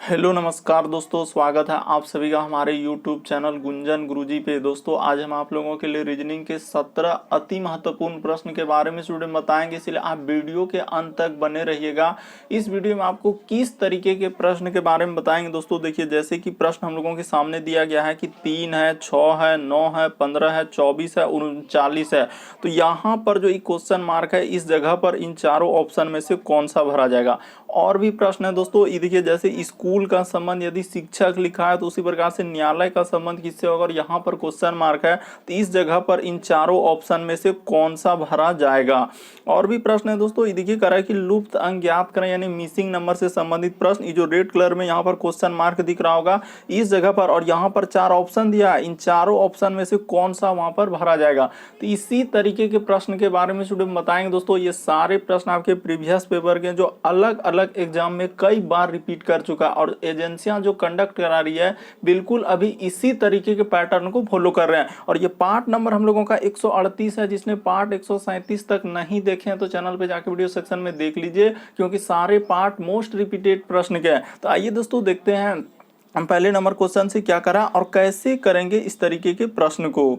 Hello नमस्कार दोस्तों, स्वागत है आप सभी का हमारे यूट्यूब चैनल गुंजन गुरुजी पे। दोस्तों आज हम आप लोगों के लिए रीजनिंग के 17 अति महत्वपूर्ण प्रश्न के बारे में स्टूडेंट बताएंगे, इसलिए आप वीडियो के अंत तक बने रहिएगा। इस वीडियो में आपको किस तरीके के प्रश्न के बारे में बताएंगे। दोस्तों देखिए, जैसे कि प्रश्न हम लोगों के सामने दिया गया है कि 3 है, 6 है, 9 है, 15 है, 24 है, 39 है। तो यहाँ पर जो क्वेश्चन मार्क है, इस जगह पर इन चारों ऑप्शन में से कौन सा भरा जाएगा। और भी प्रश्न है दोस्तों, ये देखिए, जैसे स्कूल का संबंध यदि शिक्षक लिखा है तो उसी प्रकार से न्यायालय का संबंध किससे होगा, और यहाँ पर क्वेश्चन मार्क है तो इस जगह पर इन चारों ऑप्शन में से कौन सा भरा जाएगा। और भी प्रश्न है दोस्तों, ये देखिए कह रहा है कि लुप्त अंक ज्ञात करें, यानी मिसिंग नंबर से संबंधित प्रश्न। ये जो रेड कलर में यहाँ पर क्वेश्चन मार्क दिख रहा होगा इस जगह पर, और यहाँ पर 4 ऑप्शन दिया है, इन चारों ऑप्शन में से कौन सा वहां पर भरा जाएगा। तो इसी तरीके के प्रश्न के बारे में स्टूडेंट बताएंगे। दोस्तों ये सारे प्रश्न आपके प्रीवियस पेपर के जो अलग अलग एग्जाम में कई बार रिपीट कर चुका है, और एजेंसियां जो कंडक्ट करा रही है बिल्कुल अभी इसी तरीके के पैटर्न को फॉलो कर रहे हैं। और ये पार्ट नंबर हम लोगों का 138 है। जिसने पार्ट 137 तक नहीं देखे हैं तो चैनल पे जाके वीडियो सेक्शन में देख लीजिए, क्योंकि सारे पार्ट मोस्ट रिपीटेड प्रश्न के हैं। तो आइए दोस्तों देखते हैं हम पहले नंबर क्वेश्चन से क्या करा और कैसे करेंगे इस तरीके के प्रश्न को।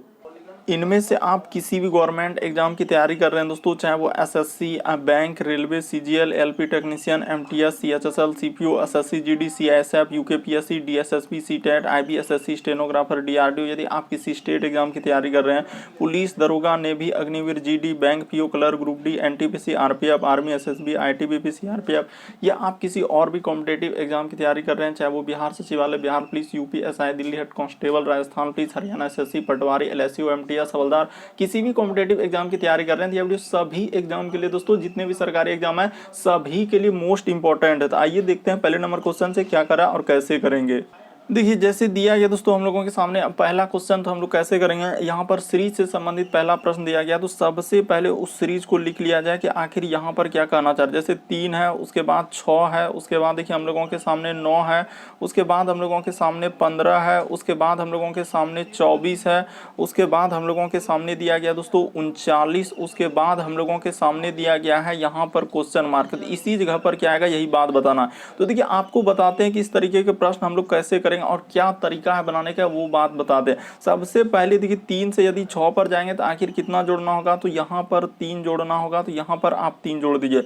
इनमें से आप किसी भी गवर्नमेंट एग्जाम की तैयारी कर रहे हैं दोस्तों, चाहे वो SSC, bank, railway, CGL, LP technician, MTS, CHSL, CPO, SSC GD, CISF, UKPSC, DSSP, CTET, IBSSC, stenographer, DRDO. यदि आप किसी स्टेट एग्जाम की तैयारी कर रहे हैं, पुलिस, दरोगा, navy, Agniveer, GD, bank, PO, clerk, group D, NTPC, RPF, army, SSB, ITBP, CRPF, या आप किसी और भी कॉम्पिटेटिव एग्जाम की तैयारी कर रहे हैं, चाहे वो Bihar Sachivalaya, Bihar police, UPSI, Delhi head constable, Rajasthan police, Haryana SSC, patwari, LSU, MT, havildar, किसी भी कॉम्पिटेटिव एग्जाम की तैयारी कर रहे हैं, तो ये वीडियो सभी एग्जाम के लिए दोस्तों, जितने भी सरकारी एग्जाम है सभी के लिए मोस्ट इंपॉर्टेंट है। तो आइए देखते हैं पहले नंबर क्वेश्चन से क्या करा और कैसे करेंगे। देखिए जैसे दिया गया दोस्तों हम लोगों के सामने पहला क्वेश्चन, तो हम लोग कैसे करेंगे। यहाँ पर सीरीज से संबंधित पहला प्रश्न दिया गया, तो सबसे पहले उस सीरीज को लिख लिया जाए कि आखिर यहाँ पर क्या कहना चाह रहे। जैसे 3 है, उसके बाद 6 है, उसके बाद देखिए हम लोगों के सामने 9 है, उसके बाद हम लोगों के सामने 15 है, उसके बाद हम लोगों के सामने 24 है, उसके बाद हम लोगों के सामने दिया गया दोस्तों 39, उसके बाद हम लोगों के सामने दिया गया है यहाँ पर क्वेश्चन मार्क। इसी जगह पर क्या आएगा यही बात बताना। तो देखिए आपको बताते हैं कि इस तरीके के प्रश्न हम लोग कैसे करेंगे और क्या तरीका है बनाने का, वो बात बता दें। सबसे पहले देखिए 3 से यदि 6 पर जाएंगे तो आखिर कितना जोड़ना होगा, तो यहाँ पर 3 जोड़ना होगा, तो यहाँ पर आप 3 जोड़ दीजिए।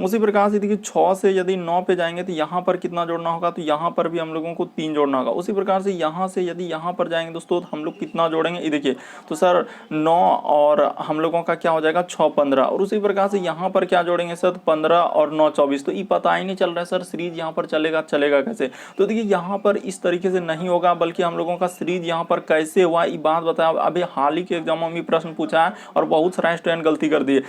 उसी प्रकार से देखिए 6 से यदि 9 पे जाएंगे तो यहाँ पर कितना जोड़ना होगा, तो यहाँ पर भी हम लोगों को 3 जोड़ना होगा। उसी प्रकार से यहाँ से यदि यहाँ पर जाएंगे दोस्तों तो हम लोग कितना जोड़ेंगे, ये देखिए, तो सर 9 और हम लोगों का क्या हो जाएगा 6 15, और उसी प्रकार से यहाँ पर क्या जोड़ेंगे सर, तो 15 और 9 24। तो ये पता ही नहीं चल रहा है सर सीरीज यहाँ पर चलेगा कैसे। तो देखिए यहाँ पर इस तरीके से नहीं होगा, बल्कि हम लोगों का सीरीज यहाँ पर कैसे हुआ ये बात बताया। अभी हाल ही के एग्जामों में प्रश्न पूछा है और बहुत सारे स्टूडेंट गलती कर दिए।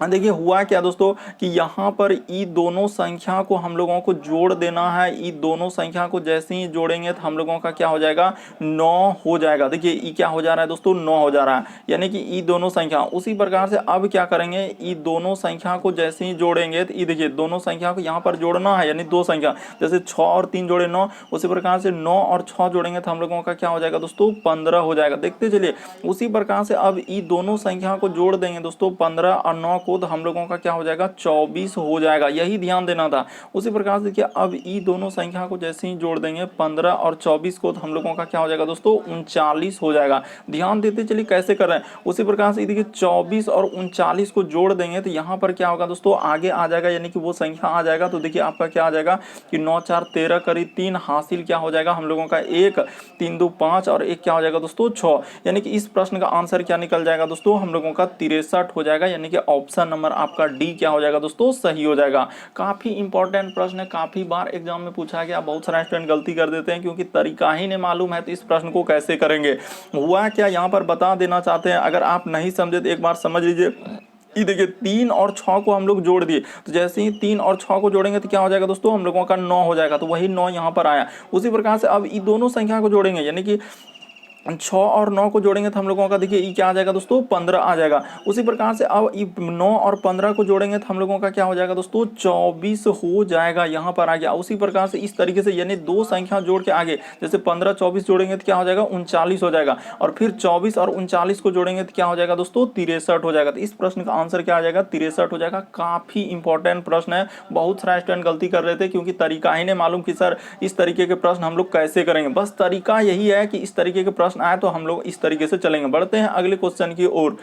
देखिए हुआ क्या दोस्तों कि यहाँ पर ई दोनों संख्या को हम लोगों को जोड़ देना है। ई दोनों संख्या को जैसे ही जोड़ेंगे तो हम लोगों का क्या हो जाएगा 9 हो जाएगा। देखिए ई क्या हो जा रहा है दोस्तों 9 हो जा रहा है, यानी कि ई दोनों संख्या। उसी प्रकार से अब क्या करेंगे, ई दोनों संख्या को जैसे ही जोड़ेंगे तो ई देखिए दोनों संख्या को यहाँ पर जोड़ना है, यानी 2 संख्या, जैसे 6 और 3 जोड़े 9, उसी प्रकार से 9 और 6 जोड़ेंगे तो हम लोगों का क्या हो जाएगा दोस्तों 15 हो जाएगा। देखते चलिए उसी प्रकार से अब ई दोनों संख्या को जोड़ देंगे दोस्तों 15 और 9 को, तो हम लोगों का क्या हो जाएगा 24 हो जाएगा। यही ध्यान देना था। उसी प्रकार से देखिए अब ई दोनों संख्या को जैसे ही जोड़ देंगे 15 और 24 को, तो हम लोगों का क्या हो जाएगा दोस्तों 39 हो जाएगा। ध्यान देते चलिए कैसे कर रहे हैं। उसी प्रकार से देखिए 24 और 39 को जोड़ देंगे तो यहाँ पर क्या होगा दोस्तों आगे आ जाएगा, यानी कि वो संख्या आ जाएगा। तो देखिए आपका क्या आ जाएगा कि 9 4 13 करीब 3 हासिल क्या हो जाएगा हम लोगों का 1, 3 2 5 और 1 क्या हो जाएगा दोस्तों 6, यानी कि इस प्रश्न का आंसर क्या निकल जाएगा दोस्तों हम लोगों का 63 हो जाएगा, यानी कि ऑप्शन नंबर आपका डी क्या हो जाएगा दोस्तों सही हो जाएगा। काफी इंपॉर्टेंट प्रश्न है, काफी बार एग्जाम में पूछा गया, बहुत सारे स्टूडेंट गलती कर देते हैं क्योंकि तरीका ही नहीं मालूम है। तो इस प्रश्न को कैसे करेंगे हुआ क्या यहाँ पर बता देना चाहते हैं। अगर आप नहीं समझे तो एक बार समझ लीजिए। ये देखिए 3 और 6 को हम लोग जोड़ दिए, तो जैसे ही 3 और 6 को जोड़ेंगे तो क्या हो जाएगा दोस्तों हम लोगों का 9 हो जाएगा। तो वही 9 यहाँ पर आया। उसी प्रकार से अब ये दोनों संख्या को जोड़ेंगे, यानी कि 6 और 9 को जोड़ेंगे तो हम लोगों का देखिए ई क्या आ जाएगा दोस्तों 15 आ जाएगा। उसी प्रकार से अब 9 और 15 को जोड़ेंगे तो हम लोगों का क्या हो जाएगा दोस्तों 24 हो जाएगा, यहाँ पर आ गया। उसी प्रकार से इस तरीके से यानी दो संख्या जोड़ के आगे जैसे 15 24 जोड़ेंगे तो क्या हो जाएगा 39 हो जाएगा, और फिर 24 और 39 को जोड़ेंगे तो क्या हो जाएगा दोस्तों 63 हो जाएगा। तो इस प्रश्न का आंसर क्या आ जाएगा 63 हो जाएगा। काफी इंपॉर्टेंट प्रश्न है, बहुत सारा स्टूडेंट गलती कर रहे थे क्योंकि तरीका ही नहीं मालूम कि सर इस तरीके के प्रश्न हम लोग कैसे करेंगे। बस तरीका यही है कि इस तरीके के प्रश्न आए तो हम लोग इस तरीके से चलेंगे। बढ़ते हैं अगले क्वेश्चन की ओर।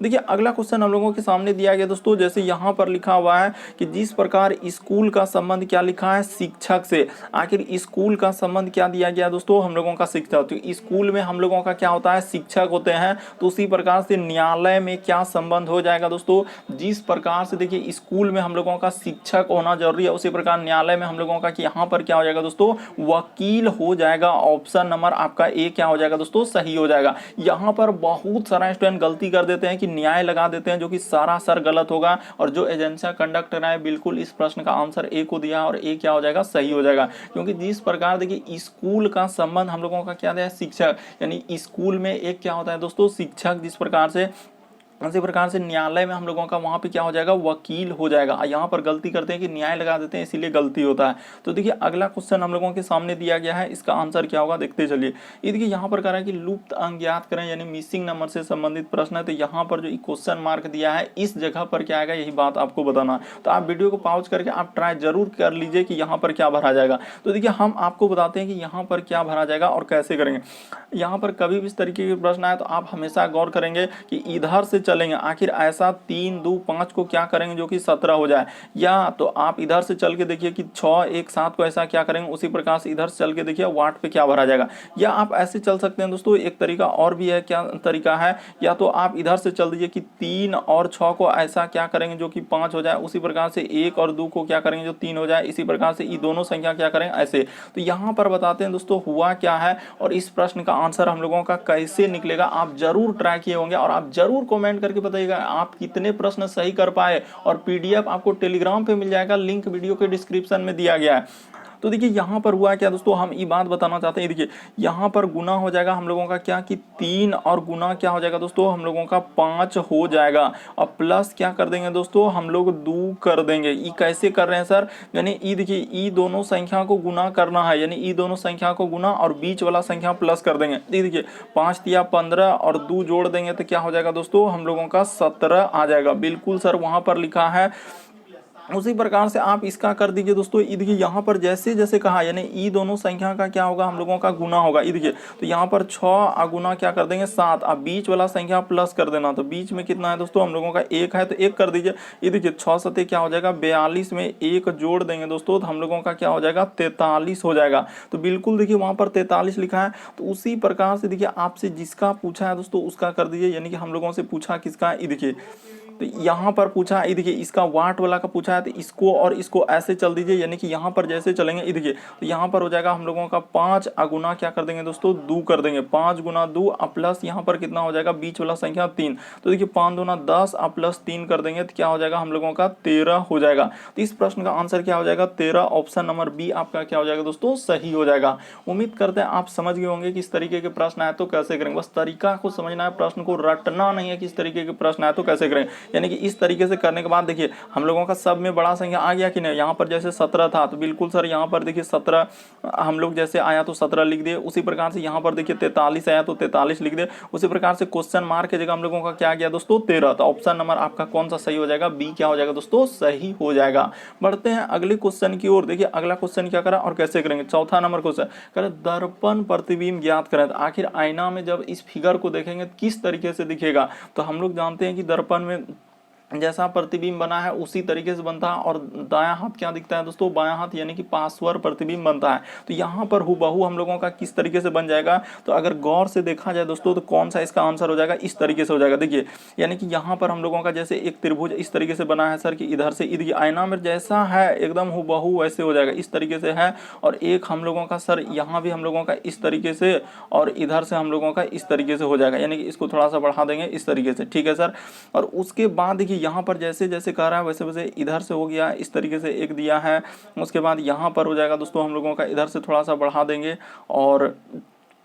देखिए अगला क्वेश्चन हम लोगों के सामने दिया गया दोस्तों, जैसे यहाँ पर लिखा हुआ है कि जिस प्रकार स्कूल का संबंध क्या लिखा है शिक्षक से। आखिर स्कूल का संबंध क्या दिया गया दोस्तों हम लोगों का शिक्षक। तो स्कूल में हम लोगों का क्या होता है शिक्षक होते हैं, तो उसी प्रकार से न्यायालय में क्या संबंध हो जाएगा दोस्तों। जिस प्रकार से देखिए स्कूल में हम लोगों का शिक्षक होना जरूरी है, उसी प्रकार न्यायालय में हम लोगों का यहाँ पर क्या हो जाएगा दोस्तों वकील हो जाएगा। ऑप्शन नंबर आपका ए क्या हो जाएगा दोस्तों सही हो जाएगा। यहाँ पर बहुत सारा स्टूडेंट गलती कर देते हैं कि न्याय लगा देते हैं, जो कि सरासर गलत होगा। और जो एजेंसियां कंडक्ट रहा है बिल्कुल इस प्रश्न का आंसर ए को दिया और ए क्या हो जाएगा सही हो जाएगा। क्योंकि जिस प्रकार देखिए स्कूल का संबंध हम लोगों का क्या है शिक्षक, यानी स्कूल में एक क्या होता है दोस्तों शिक्षक, जिस प्रकार से उसी प्रकार से न्यायालय में हम लोगों का वहां पे क्या हो जाएगा वकील हो जाएगा। यहाँ पर गलती करते हैं कि न्याय लगा देते हैं इसीलिए गलती होता है। तो देखिए अगला क्वेश्चन हम लोगों के सामने दिया गया है, इसका आंसर क्या होगा देखते चलिए। ये देखिए यहाँ पर कह रहा है कि लुप्त अंक ज्ञात करें, यानी मिसिंग नंबर से संबंधित प्रश्न है। तो यहाँ पर जो क्वेश्चन मार्क दिया है इस जगह पर क्या आएगा यही बात आपको बताना है। तो आप वीडियो को पॉज करके आप ट्राई जरूर कर लीजिए कि यहाँ पर क्या भरा जाएगा। तो देखिए हम आपको बताते हैं कि यहाँ पर क्या भरा जाएगा और कैसे करेंगे। यहाँ पर कभी भी इस तरीके के प्रश्न आए तो आप हमेशा गौर करेंगे कि इधर से चलेंगे। आखिर ऐसा 3 2 5 को क्या करेंगे जो कि 17 हो जाए, या तो आप इधर से चल के देखिए कि 6 1 7 को ऐसा क्या करेंगे, उसी प्रकार से इधर से चल के देखिए वाट पे क्या भरा जाएगा। या आप ऐसे चल सकते हैं दोस्तों, एक तरीका और भी है। क्या तरीका है, या तो आप इधर से चल दीजिए कि 3 और 6 को ऐसा क्या करेंगे जो कि 5 हो जाए, उसी प्रकार से 1 और 2 को क्या करेंगे जो 3 हो जाए, इसी प्रकार से ये दोनों संख्या क्या करें ऐसे। तो यहाँ पर बताते हैं दोस्तों हुआ क्या है और इस प्रश्न का आंसर हम लोगों का कैसे निकलेगा। आप जरूर ट्राई किए होंगे और आप जरूर कमेंट करके बताइएगा आप कितने प्रश्न सही कर पाए। और पीडीएफ आपको टेलीग्राम पे मिल जाएगा, लिंक वीडियो के डिस्क्रिप्शन में दिया गया है। तो देखिए यहाँ पर हुआ क्या दोस्तों, हम ये बात बताना चाहते हैं। देखिए यहाँ पर गुना हो जाएगा हम लोगों का क्या कि 3 और गुना क्या हो जाएगा दोस्तों हम लोगों का 5 हो जाएगा। और प्लस क्या कर देंगे दोस्तों हम लोग 2 कर देंगे। ये कैसे कर रहे हैं सर, यानी ये देखिए ये दोनों संख्या को गुना करना है, यानी ये दोनों संख्या को गुना और बीच वाला संख्या प्लस कर देंगे। ये देखिए 5 तिया 15 और 2 जोड़ देंगे तो क्या हो जाएगा दोस्तों हम लोगों का 17 आ जाएगा। बिल्कुल सर वहां पर लिखा है। उसी प्रकार से आप इसका कर दीजिए दोस्तों। ये देखिए यहाँ पर जैसे जैसे कहा यानी ई दोनों संख्या का क्या होगा हम लोगों का गुना होगा। ये देखिए तो यहाँ पर 6 गुना क्या कर देंगे 7। अब बीच वाला संख्या प्लस कर देना, तो बीच में कितना है दोस्तों हम लोगों का 1 है तो 1 कर दीजिए। ये देखिए 6 सते क्या हो जाएगा 42 में 1 जोड़ देंगे दोस्तों तो हम लोगों का क्या हो जाएगा 43 हो जाएगा। तो बिल्कुल देखिए वहां पर 43 लिखा है। तो उसी प्रकार से देखिए आपसे जिसका पूछा है दोस्तों उसका कर दीजिए, यानी कि हम लोगों से पूछा किसका, ये देखिए तो यहाँ पर पूछा है, देखिए इसका वाट वाला का पूछा है तो इसको और इसको ऐसे चल दीजिए, यानी कि यहाँ पर जैसे चलेंगे ये देखिए तो यहाँ पर हो जाएगा हम लोगों का 5 गुना क्या कर देंगे दोस्तों 2 कर देंगे। 5 गुना 2 प्लस यहाँ पर कितना हो जाएगा बीच वाला संख्या 3। तो देखिए 5 दूना 10 प्लस 3 कर देंगे तो क्या हो जाएगा हम लोगों का 13 हो जाएगा। तो इस प्रश्न का आंसर क्या हो जाएगा 13। ऑप्शन नंबर बी आपका क्या हो जाएगा दोस्तों सही हो जाएगा। उम्मीद करते हैं आप समझ गए होंगे कि इस तरीके के प्रश्न आए तो कैसे करेंगे। बस तरीका को समझना है, प्रश्न को रटना नहीं है कि इस तरीके के प्रश्न आए तो कैसे करेंगे। यानी कि इस तरीके से करने के बाद देखिए हम लोगों का सब में बड़ा संख्या आ गया कि नहीं। यहाँ पर जैसे 17 था तो बिल्कुल सर यहाँ पर देखिए 17 हम लोग जैसे आया तो 17 लिख दिए। उसी प्रकार से यहाँ पर देखिए 43 आया तो 43 लिख दिए। उसी प्रकार से क्वेश्चन मार्क की जगह हम लोगों का क्या आ गया दोस्तों 13। तो ऑप्शन नंबर आपका कौन सा सही हो जाएगा, बी क्या हो जाएगा दोस्तों सही हो जाएगा। बढ़ते हैं अगले क्वेश्चन की ओर। देखिए अगला क्वेश्चन क्या करा और कैसे करेंगे। चौथा नंबर क्वेश्चन करें दर्पण प्रतिबिंब ज्ञात करें। तो आखिर आईना में जब इस फिगर को देखेंगे किस तरीके से दिखेगा। तो हम लोग जानते हैं कि दर्पण में जैसा प्रतिबिंब बना है उसी तरीके से बनता है। और दायां हाथ क्या दिखता है दोस्तों बायां हाथ, यानी कि पार्श्वर प्रतिबिंब बनता है। तो यहाँ पर हुबहू हम लोगों का किस तरीके से बन जाएगा। तो अगर गौर से देखा जाए दोस्तों तो कौन सा इसका आंसर हो जाएगा, इस तरीके से हो जाएगा। देखिए यानी कि यहाँ पर हम लोगों का जैसे एक त्रिभुज इस तरीके से बना है सर कि इधर से इधर आईना में जैसा है एकदम हुबहू वैसे हो जाएगा, इस तरीके से है। और एक हम लोगों का सर यहाँ भी हम लोगों का इस तरीके से और इधर से हम लोगों का इस तरीके से हो जाएगा, यानी कि इसको थोड़ा सा बढ़ा देंगे इस तरीके से, ठीक है सर। और उसके बाद देखिए यहाँ पर जैसे जैसे कह रहा है वैसे वैसे इधर से हो गया, इस तरीके से एक दिया है। उसके बाद यहाँ पर हो जाएगा दोस्तों हम लोगों का इधर से थोड़ा सा बढ़ा देंगे और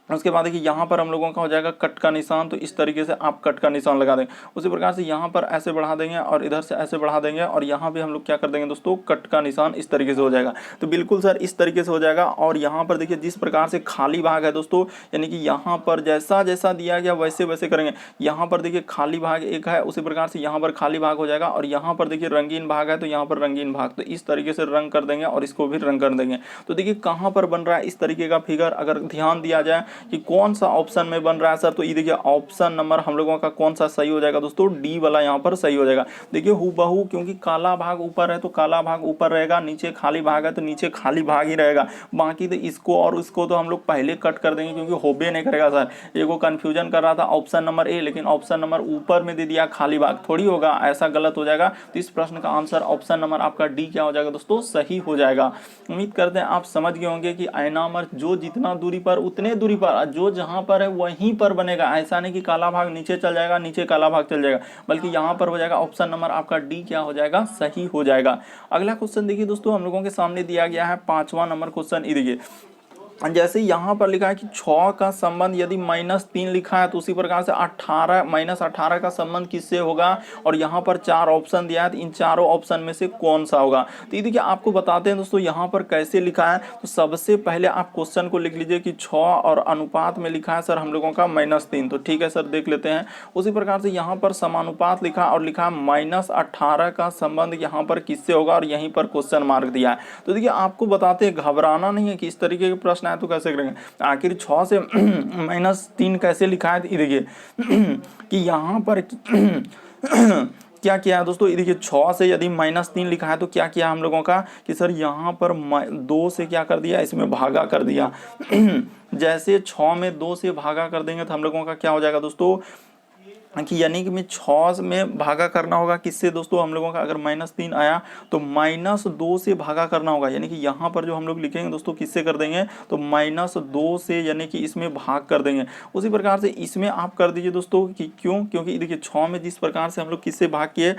उसके बाद देखिए यहाँ पर हम लोगों का हो जाएगा कट का निशान, तो इस तरीके से आप कट का निशान लगा देंगे। उसी प्रकार से यहाँ पर ऐसे बढ़ा देंगे और इधर से ऐसे बढ़ा देंगे और यहाँ पे हम लोग क्या कर देंगे दोस्तों, कट का निशान इस तरीके से हो जाएगा। तो बिल्कुल सर इस तरीके से हो जाएगा। और यहाँ पर देखिए जिस प्रकार से खाली भाग है दोस्तों, यानी कि यहाँ पर जैसा जैसा दिया गया वैसे वैसे करेंगे। यहाँ पर देखिए खाली भाग एक है, उसी प्रकार से यहाँ पर खाली भाग हो जाएगा। और यहाँ पर देखिए रंगीन भाग है तो यहाँ पर रंगीन भाग, तो इस तरीके से रंग कर देंगे और इसको भी रंग कर देंगे। तो देखिए कहाँ पर बन रहा है इस तरीके का फिगर, अगर ध्यान दिया जाए कि कौन सा ऑप्शन में बन रहा है सर, तो ये देखिए ऑप्शन नंबर हम लोगों का कौन सा सही हो जाएगा दोस्तों, डी वाला यहाँ पर सही हो जाएगा। देखिए हूबहू, क्योंकि काला भाग ऊपर है तो काला भाग ऊपर रहेगा, नीचे खाली भाग है तो नीचे खाली भाग ही रहेगा। बाकी तो इसको और इसको तो हम लोग पहले कट कर देंगे क्योंकि होबे नहीं करेगा सर। एक वो कंफ्यूजन कर रहा था ऑप्शन नंबर ए, लेकिन ऑप्शन नंबर ऊपर में दे दिया खाली भाग, थोड़ी होगा, ऐसा गलत हो जाएगा। तो इस प्रश्न का आंसर ऑप्शन नंबर आपका डी क्या हो जाएगा दोस्तों, सही हो जाएगा। उम्मीद करते हैं आप समझ गए होंगे कि आयनामर जो जितना दूरी पर उतने दूरी पर, जो जहां पर है वहीं पर बनेगा। ऐसा नहीं कि काला भाग नीचे चल जाएगा, नीचे काला भाग चल जाएगा, बल्कि यहां पर हो जाएगा। ऑप्शन नंबर आपका डी क्या हो जाएगा, सही हो जाएगा। अगला क्वेश्चन देखिए दोस्तों, हम लोगों के सामने दिया गया है 5वां नंबर क्वेश्चन। ये देखिए जैसे यहाँ पर लिखा है कि 6 का संबंध यदि -3 लिखा है तो उसी प्रकार से 18 -18 का संबंध किससे होगा, और यहाँ पर 4 ऑप्शन दिया है, तो इन चारों ऑप्शन में से कौन सा होगा। तो ये देखिए आपको बताते हैं दोस्तों यहाँ पर कैसे लिखा है। तो सबसे पहले आप क्वेश्चन को लिख लीजिए कि 6 और अनुपात में लिखा है सर हम लोगों का -3, तो ठीक है सर देख लेते हैं। उसी प्रकार से यहाँ पर समानुपात लिखा और लिखा -18 का संबंध यहाँ पर किससे होगा, और यहीं पर क्वेश्चन मार्क दिया है। तो देखिए आपको बताते हैं, घबराना नहीं है कि इस तरीके के प्रश्न है तो कैसे करेंगे। आखिर 6 से -3 कैसे लिखा है, ये देखिए कि यहाँ पर क्या किया है दोस्तों, ये देखिए 6 से यदि -3 लिखा है तो क्या किया हम लोगों का कि सर यहाँ पर 2 से क्या कर दिया, इसमें भागा कर दिया। जैसे 6 में 2 से भागा कर देंगे तो हम लोगों का क्या हो जाएगा दोस्तों, कि यानी कि 6 में भागा करना होगा किससे दोस्तों, हम लोगों का अगर -3 आया तो -2 से भागा करना होगा। यानी कि यहाँ पर जो हम लोग लिखेंगे दोस्तों किससे कर देंगे, तो -2 से, यानी कि इसमें भाग कर देंगे। उसी प्रकार से इसमें आप कर दीजिए दोस्तों कि क्यों, क्योंकि देखिए 6 में जिस प्रकार से हम लोग किससे भाग किए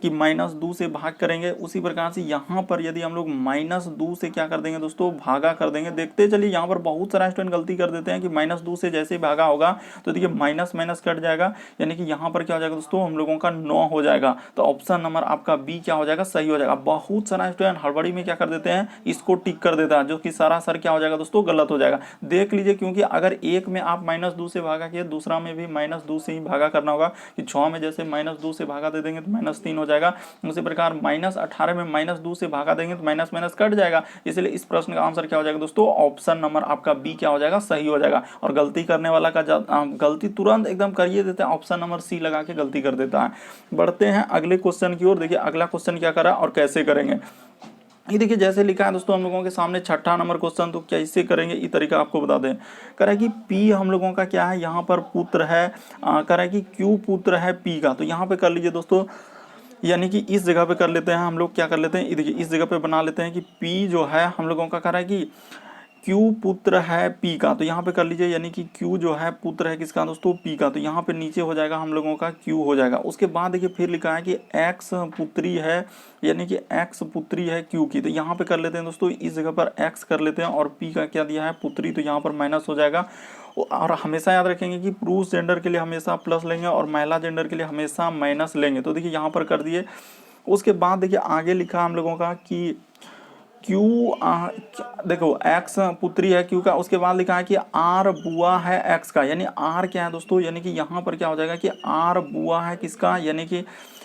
कि -2 से भाग करेंगे, उसी प्रकार से यहाँ पर यदि हम लोग -2 से क्या कर देंगे दोस्तों, भागा कर देंगे। देखते चलिए यहाँ पर बहुत सारा स्टूडेंट गलती कर देते हैं कि -2 से जैसे ही भागा होगा तो देखिए माइनस माइनस कट जाएगा, यानी कि यहाँ पर क्या हो जाएगा दोस्तों, हम लोगों का 9 हो जाएगा। तो ऑप्शन नंबर आपका बी क्या हो जाएगा, सही हो जाएगा। बहुत सारा स्टूडेंट हड़बड़ी में क्या कर देते हैं, इसको टिक कर देता है, जो कि सरासर क्या हो जाएगा दोस्तों, गलत हो जाएगा। देख लीजिए, क्योंकि अगर एक में आप -2 से भागा किए, दूसरा में भी -2 से ही भागा करना होगा। कि 6 में जैसे -2 से भागा दे देंगे तो -3 हो जाएगा। उसी प्रकार -18 में -2 से भागा देंगे तो माइनस माइनस कट जाएगा। इसलिए इस प्रश्न का आंसर क्या हो जाएगा दोस्तों, ऑप्शन नंबर आपका बी क्या हो जाएगा, सही हो जाएगा। और गलती करने वाला का गलती तुरंत एकदम करिए देते हैं, ऑप्शन नंबर सी लगा के गलती कर देता है। बढ़ते हैं अगले क्वेश्चन की ओर। देखिए अगला क्वेश्चन क्या करा और कैसे करेंगे। ये देखिए जैसे लिखा है दोस्तों हम लोगों के सामने 6ठा नंबर क्वेश्चन, तो क्या इससे करेंगे, ये तरीका आपको बता दें। कह रहा है कि पी हम लोगों का क्या है, यहाँ पर पुत्र है। कह रहा है कि क्यू पुत्र है पी का। तो यहाँ पे कर लीजिए दोस्तों, यानी कि इस जगह पे कर लेते हैं हम लोग, क्या कर लेते हैं, देखिए इस जगह पे बना लेते हैं कि P जो है हम लोगों का कह रहा है कि Q पुत्र है P का। तो यहाँ पे कर लीजिए, यानी कि Q जो है पुत्र है किसका दोस्तों, P का। तो यहाँ पे नीचे हो जाएगा हम लोगों का Q हो जाएगा। उसके बाद देखिए फिर लिखा है कि X पुत्री है, यानी कि X पुत्री है Q की। तो यहाँ पे कर लेते हैं दोस्तों, इस जगह पर X कर लेते हैं और P का क्या दिया है, पुत्री, तो यहाँ पर माइनस हो जाएगा। और हमेशा याद रखेंगे कि पुरुष जेंडर के लिए हमेशा प्लस लेंगे और महिला जेंडर के लिए हमेशा माइनस लेंगे। तो देखिए यहाँ पर कर दिए। उसके बाद देखिए आगे लिखा हम लोगों का कि Q देखो X पुत्री है Q का। उसके बाद लिखा है कि R बुआ है X का, यानी R क्या है दोस्तों, यानी कि यहाँ पर क्या हो जाएगा कि R बुआ है किसका, यानी कि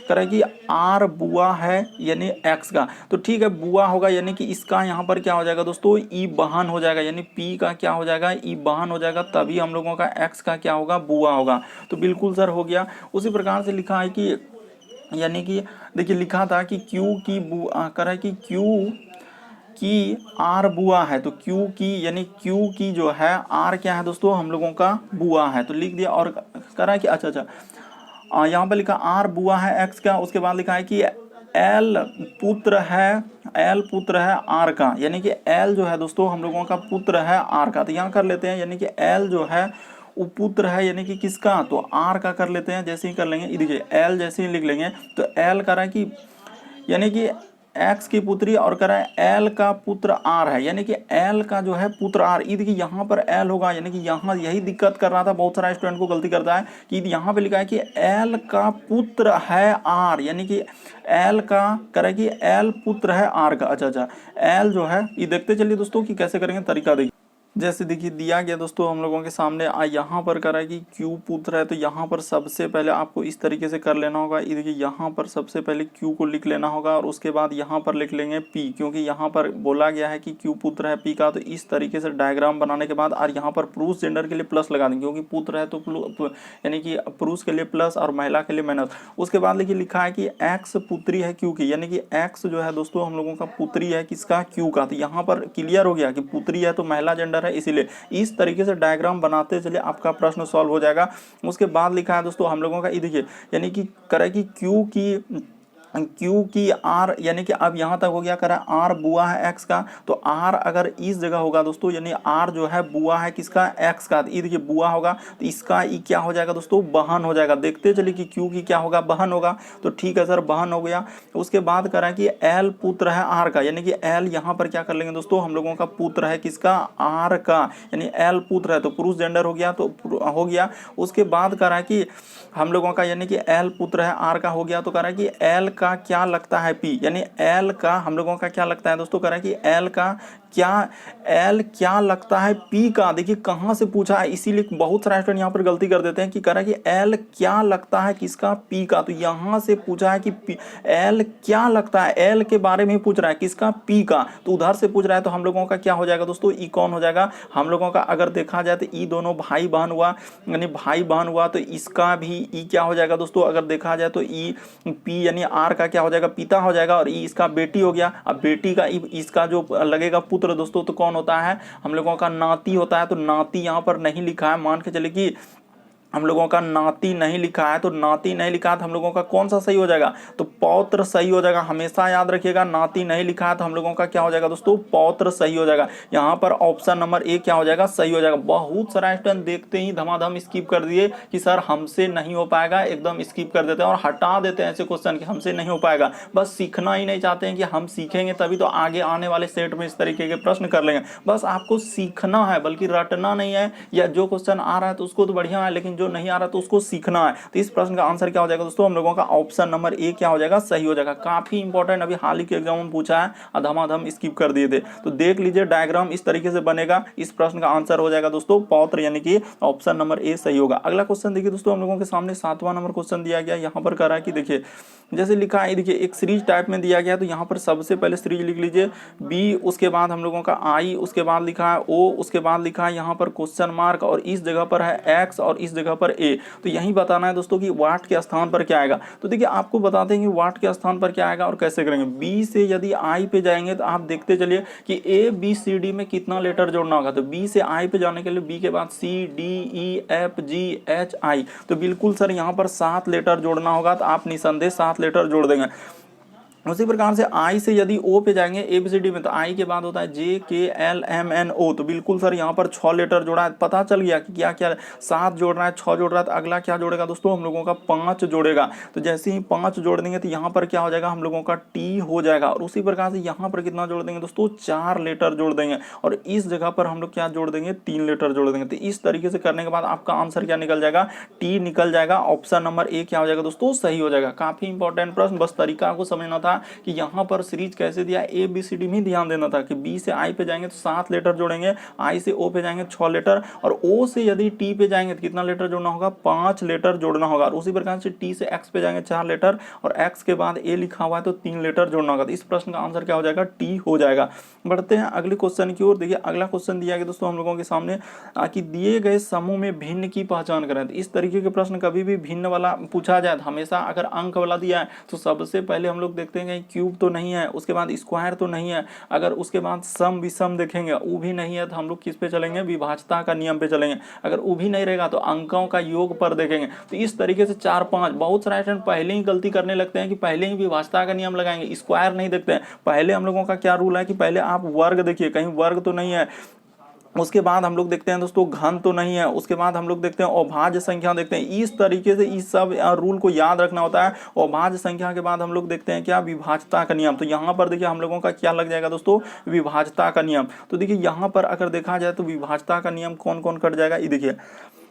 करें कि R बुआ है यानी X का। तो ठीक है, बुआ होगा यानी कि इसका यहाँ पर क्या हो जाएगा दोस्तों, ई बहन हो जाएगा, यानी P का क्या हो जाएगा, ई बहन हो जाएगा। तभी हम लोगों का X का क्या होगा, बुआ होगा। तो बिल्कुल सर हो गया। उसी प्रकार से लिखा है कि, यानी कि देखिए लिखा था कि Q की बुआ, कह रहा है कि Q की R बुआ है। तो Q की, यानी Q की जो है R क्या है दोस्तों, हम लोगों का बुआ है। तो लिख दिया। और कह रहा है कि अच्छा यहाँ पर लिखा R बुआ है X का। उसके बाद लिखा है कि L पुत्र है R का, यानी कि L जो है दोस्तों हम लोगों का पुत्र है R का। तो यहाँ कर लेते हैं, यानी कि L जो है वो पुत्र है, यानी कि किसका, तो R का कर लेते हैं। जैसे ही कर लेंगे, देखिए L जैसे ही लिख लेंगे तो L कर रहा है कि, यानी कि एक्स की पुत्री और कह रहा है एल का पुत्र आर है, यानी कि एल का जो है पुत्र आर, ये देखिए यहाँ पर एल होगा, यानी कि यहाँ यही दिक्कत कर रहा था, बहुत सारा स्टूडेंट को गलती करता है कि यहाँ पे लिखा है कि एल का पुत्र है आर, यानी कि एल का करे कि एल पुत्र है आर का। अच्छा एल जो है ये देखते चलिए दोस्तों कि कैसे करेंगे, तरीका देखिए। जैसे देखिए दिया गया दोस्तों हम लोगों के सामने यहाँ पर करा कि Q पुत्र है, तो यहाँ पर सबसे पहले आपको इस तरीके से कर लेना होगा। ये देखिए यहाँ पर सबसे पहले Q को लिख लेना होगा और उसके बाद यहाँ पर लिख लेंगे P, क्योंकि यहाँ पर बोला गया है कि Q पुत्र है P का। तो इस तरीके से डायग्राम बनाने के बाद और यहाँ पर पुरुष जेंडर के लिए प्लस लगा देंगे, क्योंकि पुत्र है तो यानी कि पुरुष के लिए प्लस और महिला के लिए माइनस। उसके बाद देखिए लिखा है कि X पुत्री है Q की, यानी कि X जो है दोस्तों हम लोगों का पुत्री है किसका, Q का। तो यहाँ पर क्लियर हो गया कि पुत्री है तो महिला जेंडर है, इसीलिए इस तरीके से डायग्राम बनाते चलिए आपका प्रश्न सॉल्व हो जाएगा। उसके बाद लिखा है दोस्तों हम लोगों का, ये देखिए यानी कि करे कि Q की R, यानी कि अब यहाँ तक हो गया, करा R बुआ है X का, तो R अगर इस जगह होगा दोस्तों, यानी R जो है बुआ है किसका, X का, तो ये देखिए बुआ होगा तो इसका ई क्या हो जाएगा दोस्तों, बहन हो जाएगा। देखते चलिए कि Q की क्या होगा, बहन होगा। तो ठीक है सर, बहन हो गया। उसके बाद करा कि L पुत्र है R का, यानी कि L यहाँ पर क्या कर लेंगे दोस्तों, हम लोगों का पुत्र है किसका, R का, यानी L पुत्र है तो पुरुष जेंडर हो गया, तो हो गया। उसके बाद करा कि हम लोगों का यानी कि L पुत्र है R का हो गया, तो करा कि L का क्या लगता है P, यानी L का हम लोगों का क्या लगता है दोस्तों, करा कि L क्या लगता है P का। देखिए कहाँ से पूछा है, इसीलिए बहुत सारे स्टूडेंट यहाँ पर गलती कर देते हैं कि करा कि L क्या लगता है किसका, P का। तो यहाँ से पूछा है कि L क्या लगता है, L के बारे में पूछ रहा है किसका, P का। तो उधर से पूछ रहा है तो हम लोगों का क्या हो जाएगा दोस्तों, ई कौन हो जाएगा हम लोगों का। अगर देखा जाए तो ई दोनों भाई बहन हुआ, यानी भाई बहन हुआ, तो इसका भी ई क्या हो जाएगा दोस्तों। अगर देखा जाए तो ई P यानी R का क्या हो जाएगा, पिता हो जाएगा, और ई इसका बेटी हो गया। अब बेटी का इसका जो लगेगा पुत्र दोस्तों, तो कौन होता है हम लोगों का, नाती होता है। तो नाती यहाँ पर नहीं लिखा है, मान के चले कि हम लोगों का नाती नहीं लिखा है, तो नाती नहीं लिखा है तो हम लोगों का कौन सा सही हो जाएगा, तो पौत्र सही हो जाएगा। हमेशा याद रखिएगा, नाती नहीं लिखा है तो हम लोगों का क्या हो जाएगा दोस्तों, पौत्र सही हो जाएगा। यहाँ पर ऑप्शन नंबर ए क्या हो जाएगा, सही हो जाएगा। बहुत सारा स्टूडेंट देखते ही धमाधम स्किप कर दिए कि सर हमसे नहीं हो पाएगा, एकदम स्किप कर देते हैं और हटा देते हैं ऐसे क्वेश्चन कि हमसे नहीं हो पाएगा। बस सीखना ही नहीं चाहते हैं कि हम सीखेंगे तभी तो आगे आने वाले सेट में इस तरीके के प्रश्न कर लेंगे। बस आपको सीखना है, बल्कि रटना नहीं है। या जो क्वेश्चन आ रहा है तो उसको तो बढ़िया है, लेकिन जो नहीं आ रहा तो उसको सीखना है। तो इस प्रश्न का आंसर क्या हो जाएगा दोस्तों, हम लोगों का ऑप्शन नंबर ए क्या हो जाएगा, सही हो जाएगा। काफी इंपॉर्टेंट, अभी हाल ही के एग्जाम में पूछा है, धमाधम स्किप कर दिए थे। तो देख लीजिए डायग्राम इस तरीके से बनेगा। इस प्रश्न का आंसर हो जाएगा दोस्तों पौत्र, यानी कि ऑप्शन नंबर ए सही होगा। अगला क्वेश्चन देखिए दोस्तों, हम लोगों के सामने 7वां नंबर क्वेश्चन दिया गया। यहाँ पर कह रहा है कि देखिए जैसे लिखा है, देखिए एक सीरीज टाइप में दिया गया है, तो यहाँ पर सबसे पहले सीरीज लिख लीजिए बी, उसके बाद हम लोगों का आई, उसके बाद लिखा है ओ, उसके बाद लिखा है यहाँ पर क्वेश्चन मार्क, और इस जगह पर है एक्स और इस जगह पर ए। तो यही बताना है दोस्तों कि वाट के स्थान पर क्या आएगा। तो देखिए आपको बताते हैं कि वाट के स्थान पर क्या आएगा और कैसे करेंगे। बी से यदि आई पे जाएंगे तो आप देखते चलिए कि ए बी सी डी में कितना लेटर जोड़ना होगा। तो बी से आई पे जाने के लिए बी के बाद C D E F G H I, तो बिल्कुल सर यहाँ पर 7 लेटर जोड़ना होगा। तो आप निसंदेह 7 लेटर जोड़ देंगे। उसी प्रकार से आई से यदि ओ पे जाएंगे एबीसीडी में, तो आई के बाद होता है जे के एल एम एन ओ, तो बिल्कुल सर यहाँ पर 6 लेटर जोड़ा है। पता चल गया कि क्या क्या 7 जोड़ रहा है, 6 जोड़ रहा है। तो अगला क्या जोड़ेगा दोस्तों, हम लोगों का 5 जोड़ेगा। तो जैसे ही 5 जोड़ देंगे तो यहाँ पर क्या हो जाएगा, हम लोगों का टी हो जाएगा। और उसी प्रकार से यहाँ पर कितना जोड़ देंगे दोस्तों, 4 लेटर जोड़ देंगे। और इस जगह पर हम लोग क्या जोड़ देंगे, 3 लेटर जोड़ देंगे। तो इस तरीके से करने के बाद आपका आंसर क्या निकल जाएगा, टी निकल जाएगा। ऑप्शन नंबर ए क्या हो जाएगा दोस्तों, सही हो जाएगा। काफी इंपॉर्टेंट प्रश्न, बस तरीका को समझना था कि यहाँ पर सीरीज कैसे दिया, ए बी सी डी में ध्यान देना था कि बी से आई पे जाएंगे तो 7 लेटर जोड़ेंगे, आई से ओ पे जाएंगे 6 लेटर, और ओ से यदि टी पे जाएंगे तो कितना लेटर जोड़ना होगा, 5 लेटर जोड़ना होगा। और उसी प्रकार से टी से एक्स पे जाएंगे 4 लेटर, और एक्स के बाद ए लिखा हुआ है तो 3 लेटर जोड़ना होगा। तो इस प्रश्न का आंसर क्या हो जाएगा, टी हो जाएगा। बढ़ते हैं अगले क्वेश्चन की ओर। देखिए अगला क्वेश्चन दिया गया दोस्तों हम लोगों के सामने कि दिए गए समूह में भिन्न की पहचान करें। तो इस तरीके के प्रश्न कभी भी भिन्न वाला पूछा जाए, हमेशा अगर अंक वाला दिया है तो सबसे पहले हम लोग देखते हैं कि क्यूब तो नहीं है, उसके बाद स्क्वायर तो नहीं है, अगर उसके बाद सम विषम देखेंगे वो भी नहीं है, तो हम लोग किस पे चलेंगे, विभाज्यता का नियम पे चलेंगे। अगर वो भी नहीं रहेगा तो अंकों का योग पर देखेंगे। तो इस तरीके से 4-5 बहुत सारे स्टूडेंट पहले ही गलती करने लगते हैं कि पहले ही विभाज्यता का नियम लगाएंगे, स्क्वायर नहीं देखते हैं। पहले हम लोगों का क्या रूल है कि पहले आप वर्ग देखिए, कहीं वर्ग तो नहीं है, उसके बाद हम लोग देखते हैं दोस्तों घन तो नहीं है, उसके बाद हम लोग देखते हैं अभाज्य संख्या देखते हैं। इस तरीके से इस सब रूल को याद रखना होता है। अभाज्य संख्या के बाद हम लोग देखते हैं क्या, विभाज्यता का नियम। तो यहाँ पर देखिए हम लोगों का क्या लग जाएगा दोस्तों, विभाज्यता का नियम। तो देखिए यहाँ पर अगर देखा जाए तो विभाज्यता का नियम कौन कौन कट जाएगा, ये देखिए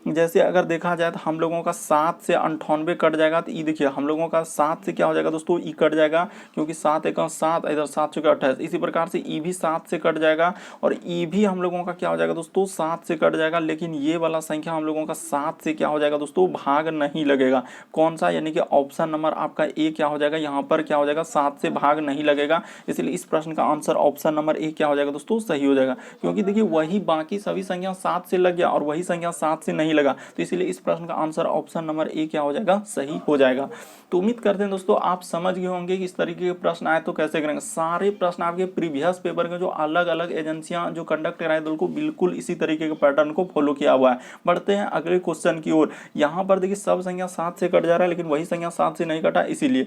जैसे अगर देखा जाए तो हम लोगों का 7 से 98 कट जाएगा। तो ये देखिए हम लोगों का 7 से क्या हो जाएगा दोस्तों, ई कट जाएगा, क्योंकि 7 एक 7, इधर 7 चौके 28। इसी प्रकार से ई भी 7 से कट जाएगा, और ई भी हम लोगों का क्या हो जाएगा दोस्तों, 7 से कट जाएगा। लेकिन ये वाला संख्या हम लोगों का 7 से क्या हो जाएगा दोस्तों, भाग नहीं लगेगा। कौन सा, यानी कि ऑप्शन नंबर आपका ए क्या हो जाएगा, यहाँ पर क्या हो जाएगा, 7 से भाग नहीं लगेगा। इसलिए इस प्रश्न का आंसर ऑप्शन नंबर ए क्या हो जाएगा दोस्तों, सही हो जाएगा। क्योंकि देखिए वही बाकी सभी संख्या 7 से लग गया और वही संख्या 7 से नहीं लगा, तो इसलिए इस प्रश्न का आंसर ऑप्शन नंबर ए क्या हो जाएगा, सही हो जाएगा। तो उम्मीद करते हैं दोस्तों आप समझ गए होंगे कि इस तरीके के प्रश्न आए तो कैसे करेंगे। सारे प्रश्न आपके प्रीवियस पेपर के जो अलग अलग एजेंसियां जो कंडक्ट कराए बिल्कुल बिल्कुल इसी तरीके के पैटर्न को फॉलो किया हुआ है। बढ़ते हैं अगले क्वेश्चन की ओर। यहाँ पर देखिए सब संख्या 7 से कट जा रहा है, लेकिन वही संख्या 7 से नहीं कटा, इसीलिए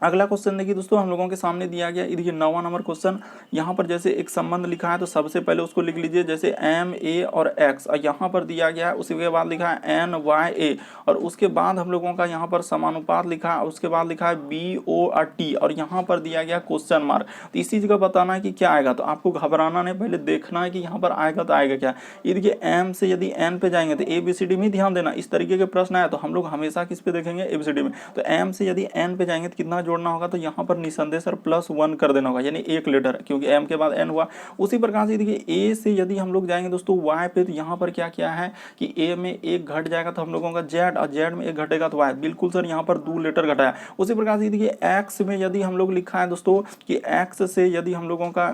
अगला क्वेश्चन देखिए दोस्तों हम लोगों के सामने दिया गया। देखिए 9वां नंबर क्वेश्चन। यहाँ पर जैसे एक संबंध लिखा है तो सबसे पहले उसको लिख लीजिए, जैसे एम ए और एक्स, और यहाँ पर दिया गया है उसी के बाद लिखा है एन वाई ए, और उसके बाद हम लोगों का यहाँ पर समानुपात लिखा है, उसके बाद लिखा है बी ओ और टी, और यहाँ पर दिया गया क्वेश्चन मार्क। तो इसी जगह बताना है कि क्या आएगा। तो आपको घबराना नहीं, पहले देखना है कि यहाँ पर आएगा तो आएगा क्या। ये देखिए एम से यदि एन पे जाएंगे तो ए बी सी डी में ध्यान देना, इस तरीके के प्रश्न आए तो हम लोग हमेशा किस पे देखेंगे, ए बी सी डी में। तो एम से यदि एन पे जाएंगे तो कितना जोड़ना होगा, तो यहाँ पर निसंदेह सर +1 कर देना होगा, यानी एक लेटर, क्योंकि एम के बाद एन हुआ। उसी प्रकार से देखिए ए से यदि हम लोग जाएंगे दोस्तों वाई पे, तो यहाँ पर क्या क्या है कि ए में एक घट जाएगा तो हम लोगों का जेड, और जेड में एक घटेगा तो वाई, बिल्कुल सर यहाँ पर 2 लेटर घटाया। उसी प्रकार से देखिए एक्स में यदि हम लोग लिखा है दोस्तों कि एक्स से यदि हम लोगों का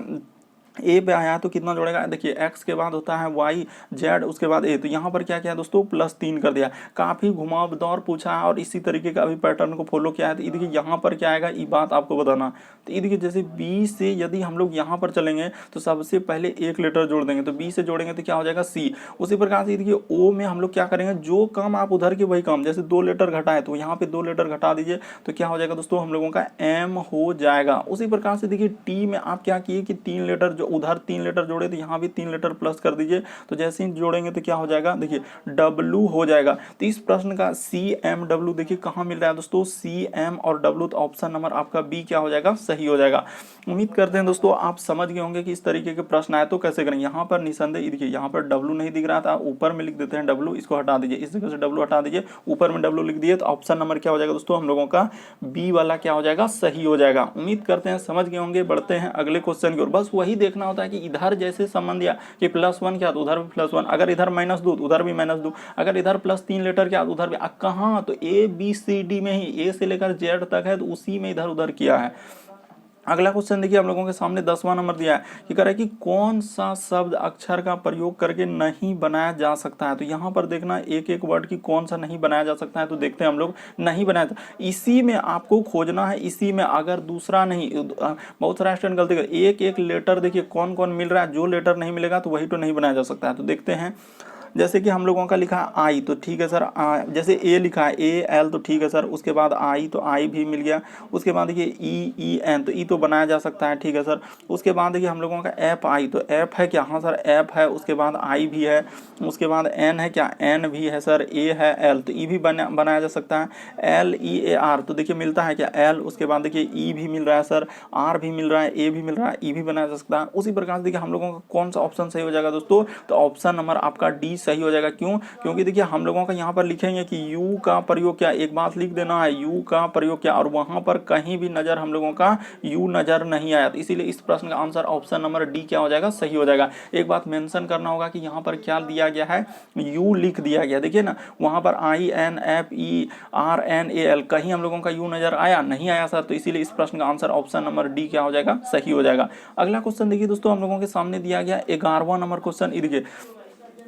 ए पे आया तो कितना जोड़ेगा, देखिए एक्स के बाद होता है वाई, जेड, उसके बाद ए, तो यहाँ पर क्या किया दोस्तों, +3 कर दिया। काफ़ी घुमावदार पूछा है और इसी तरीके का अभी पैटर्न को फॉलो किया है। तो देखिए यहाँ पर क्या आएगा, ये बात आपको बताना। तो ये देखिए जैसे बी से यदि हम लोग यहाँ पर चलेंगे तो सबसे पहले एक लेटर जोड़ देंगे, तो बी से जोड़ेंगे तो क्या हो जाएगा, सी। उसी प्रकार से देखिए ओ में हम लोग क्या करेंगे, जो काम आप उधर के वही काम, जैसे 2 लेटर घटाए तो यहाँ पे 2 लेटर घटा दीजिए, तो क्या हो जाएगा दोस्तों, हम लोगों का एम हो जाएगा। उसी प्रकार से देखिए टी में आप क्या किए कि 3 लेटर, जो उधर 3 लेटर जोड़े तो यहाँ भी 3 लेटर प्लस कर दीजिए, तो जैसे ही जोड़ेंगे तो क्या हो जाएगा, देखिए डब्लू हो जाएगा। तो इस प्रश्न का सी एम डब्लू देखिए कहाँ मिल रहा है दोस्तों, सी एम और डब्लू, तो ऑप्शन नंबर आपका बी क्या हो जाएगा, सही हो जाएगा। उम्मीद करते हैं दोस्तों आप समझ गए होंगे कि इस तरीके के प्रश्न आए तो कैसे करेंगे। यहाँ पर निसंदेह देखिए यहाँ पर डब्लू नहीं दिख रहा था, ऊपर में लिख देते हैं डब्लू, इसको हटा दीजिए, इस जगह से डब्लू हटा दीजिए, ऊपर में डब्लू लिख दिए, तो ऑप्शन नंबर क्या हो जाएगा दोस्तों, हम लोगों का बी वाला क्या हो जाएगा, सही हो जाएगा। उम्मीद करते हैं समझ गए होंगे। बढ़ते हैं अगले क्वेश्चन की ओर। बस वही देखना होता है कि इधर जैसे संबंध दिया कि +1 क्या तो उधर भी +1, अगर इधर -2 तो उधर भी -2, अगर इधर +3 लेटर क्या तो उधर भी। कहाँ, तो ए बी सी डी में ही, ए से लेकर जेड तक है तो उसी में इधर उधर किया है। अगला क्वेश्चन देखिए हम लोगों के सामने 10वां नंबर दिया है कि कह रहा है कि कौन सा शब्द अक्षर का प्रयोग करके नहीं बनाया जा सकता है। तो यहाँ पर देखना एक एक वर्ड की कौन सा नहीं बनाया जा सकता है। तो देखते हैं हम लोग, नहीं बनाया था, इसी में आपको खोजना है, इसी में, अगर दूसरा नहीं। बहुत सारा स्टूडेंट गलती कर, एक एक लेटर देखिए कौन कौन मिल रहा है, जो लेटर नहीं मिलेगा तो वही तो नहीं बनाया जा सकता है। तो देखते हैं, जैसे कि हम लोगों का लिखा है आई, तो ठीक है सर, जैसे ए लिखा है ए एल, तो ठीक है सर, उसके बाद आई, तो आई भी मिल गया। उसके बाद देखिए ई ई एन, तो ई तो बनाया जा सकता है, ठीक है sir। उसके बाद देखिए हम लोगों का एफ आई, तो एफ है क्या, हाँ सर एफ है। उसके बाद आई भी है, उसके बाद एन है क्या, एन भी है सर, ए है एल, तो ई भी बनाया जा सकता है। एल ई ए आर, तो देखिए मिलता है क्या एल, उसके बाद देखिए ई भी मिल रहा है सर, आर भी मिल रहा है, ए भी मिल रहा है, ई भी बनाया जा सकता है। उसी प्रकार से देखिए हम लोगों का कौन सा ऑप्शन सही हो जाएगा दोस्तों, तो ऑप्शन नंबर आपका डी सही हो जाएगा। क्यों, क्योंकि देखिए हम लोगों का यहाँ पर लिखेंगे कि यू का प्रयोग क्या, एक बात लिख देना है, यू का प्रयोग क्या, और वहां पर कहीं भी नजर हम लोगों का यू नजर नहीं आया, तो इसीलिए इस प्रश्न का आंसर ऑप्शन नंबर डी क्या हो जाएगा, सही हो जाएगा। एक बात मेंशन करना होगा कि यहाँ पर क्या दिया गया है, यू लिख दिया गया, देखिए ना वहां पर I N F E R N A L, कहीं हम लोगों का यू नजर आया नहीं आया सर, तो इसीलिए इस प्रश्न का आंसर ऑप्शन नंबर डी क्या हो जाएगा, सही हो जाएगा। अगला क्वेश्चन देखिए दोस्तों हम लोगों के सामने दिया गया 11वां नंबर क्वेश्चन। देखिए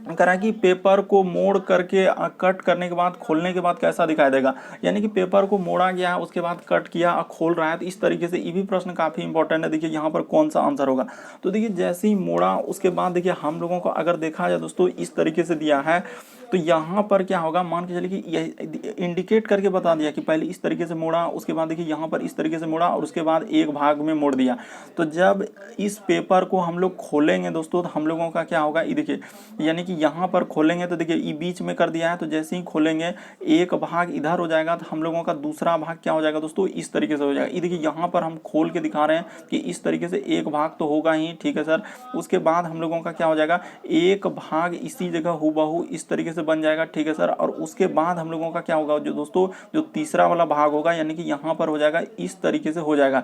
करा कि पेपर को मोड़ करके कट करने के बाद खोलने के बाद कैसा दिखाई देगा, यानी कि पेपर को मोड़ा गया है उसके बाद कट किया खोल रहा है, तो इस तरीके से ये भी प्रश्न काफी इंपॉर्टेंट है। देखिए यहाँ पर कौन सा आंसर होगा, तो देखिए जैसे ही मोड़ा उसके बाद देखिए हम लोगों को अगर देखा जाए दोस्तों इस तरीके से दिया है, तो यहाँ पर क्या होगा, मान के चलिए कि यह इंडिकेट करके बता दिया कि पहले इस तरीके से मोड़ा, उसके बाद देखिए यहाँ पर इस तरीके से मोड़ा और उसके बाद एक भाग में मोड़ दिया। तो जब इस पेपर को हम लोग खोलेंगे दोस्तों तो हम लोगों का क्या होगा, ये देखिए यानी कि यहाँ पर खोलेंगे तो देखिए ये बीच में कर दिया है, तो जैसे ही खोलेंगे एक भाग इधर हो जाएगा, तो हम लोगों का दूसरा भाग क्या हो जाएगा दोस्तों, इस तरीके से हो जाएगा। ये देखिए यहाँ पर हम खोल के दिखा रहे हैं कि इस तरीके से एक भाग तो होगा ही, ठीक है सर। उसके बाद हम लोगों का क्या हो जाएगा, एक भाग इसी जगह हूबहू इस तरीके से बन जाएगा, ठीक है सर। और उसके बाद हम लोगों का क्या होगा जो दोस्तों, जो तीसरा वाला भाग होगा यानी कि यहाँ पर हो जाएगा इस तरीके से हो जाएगा,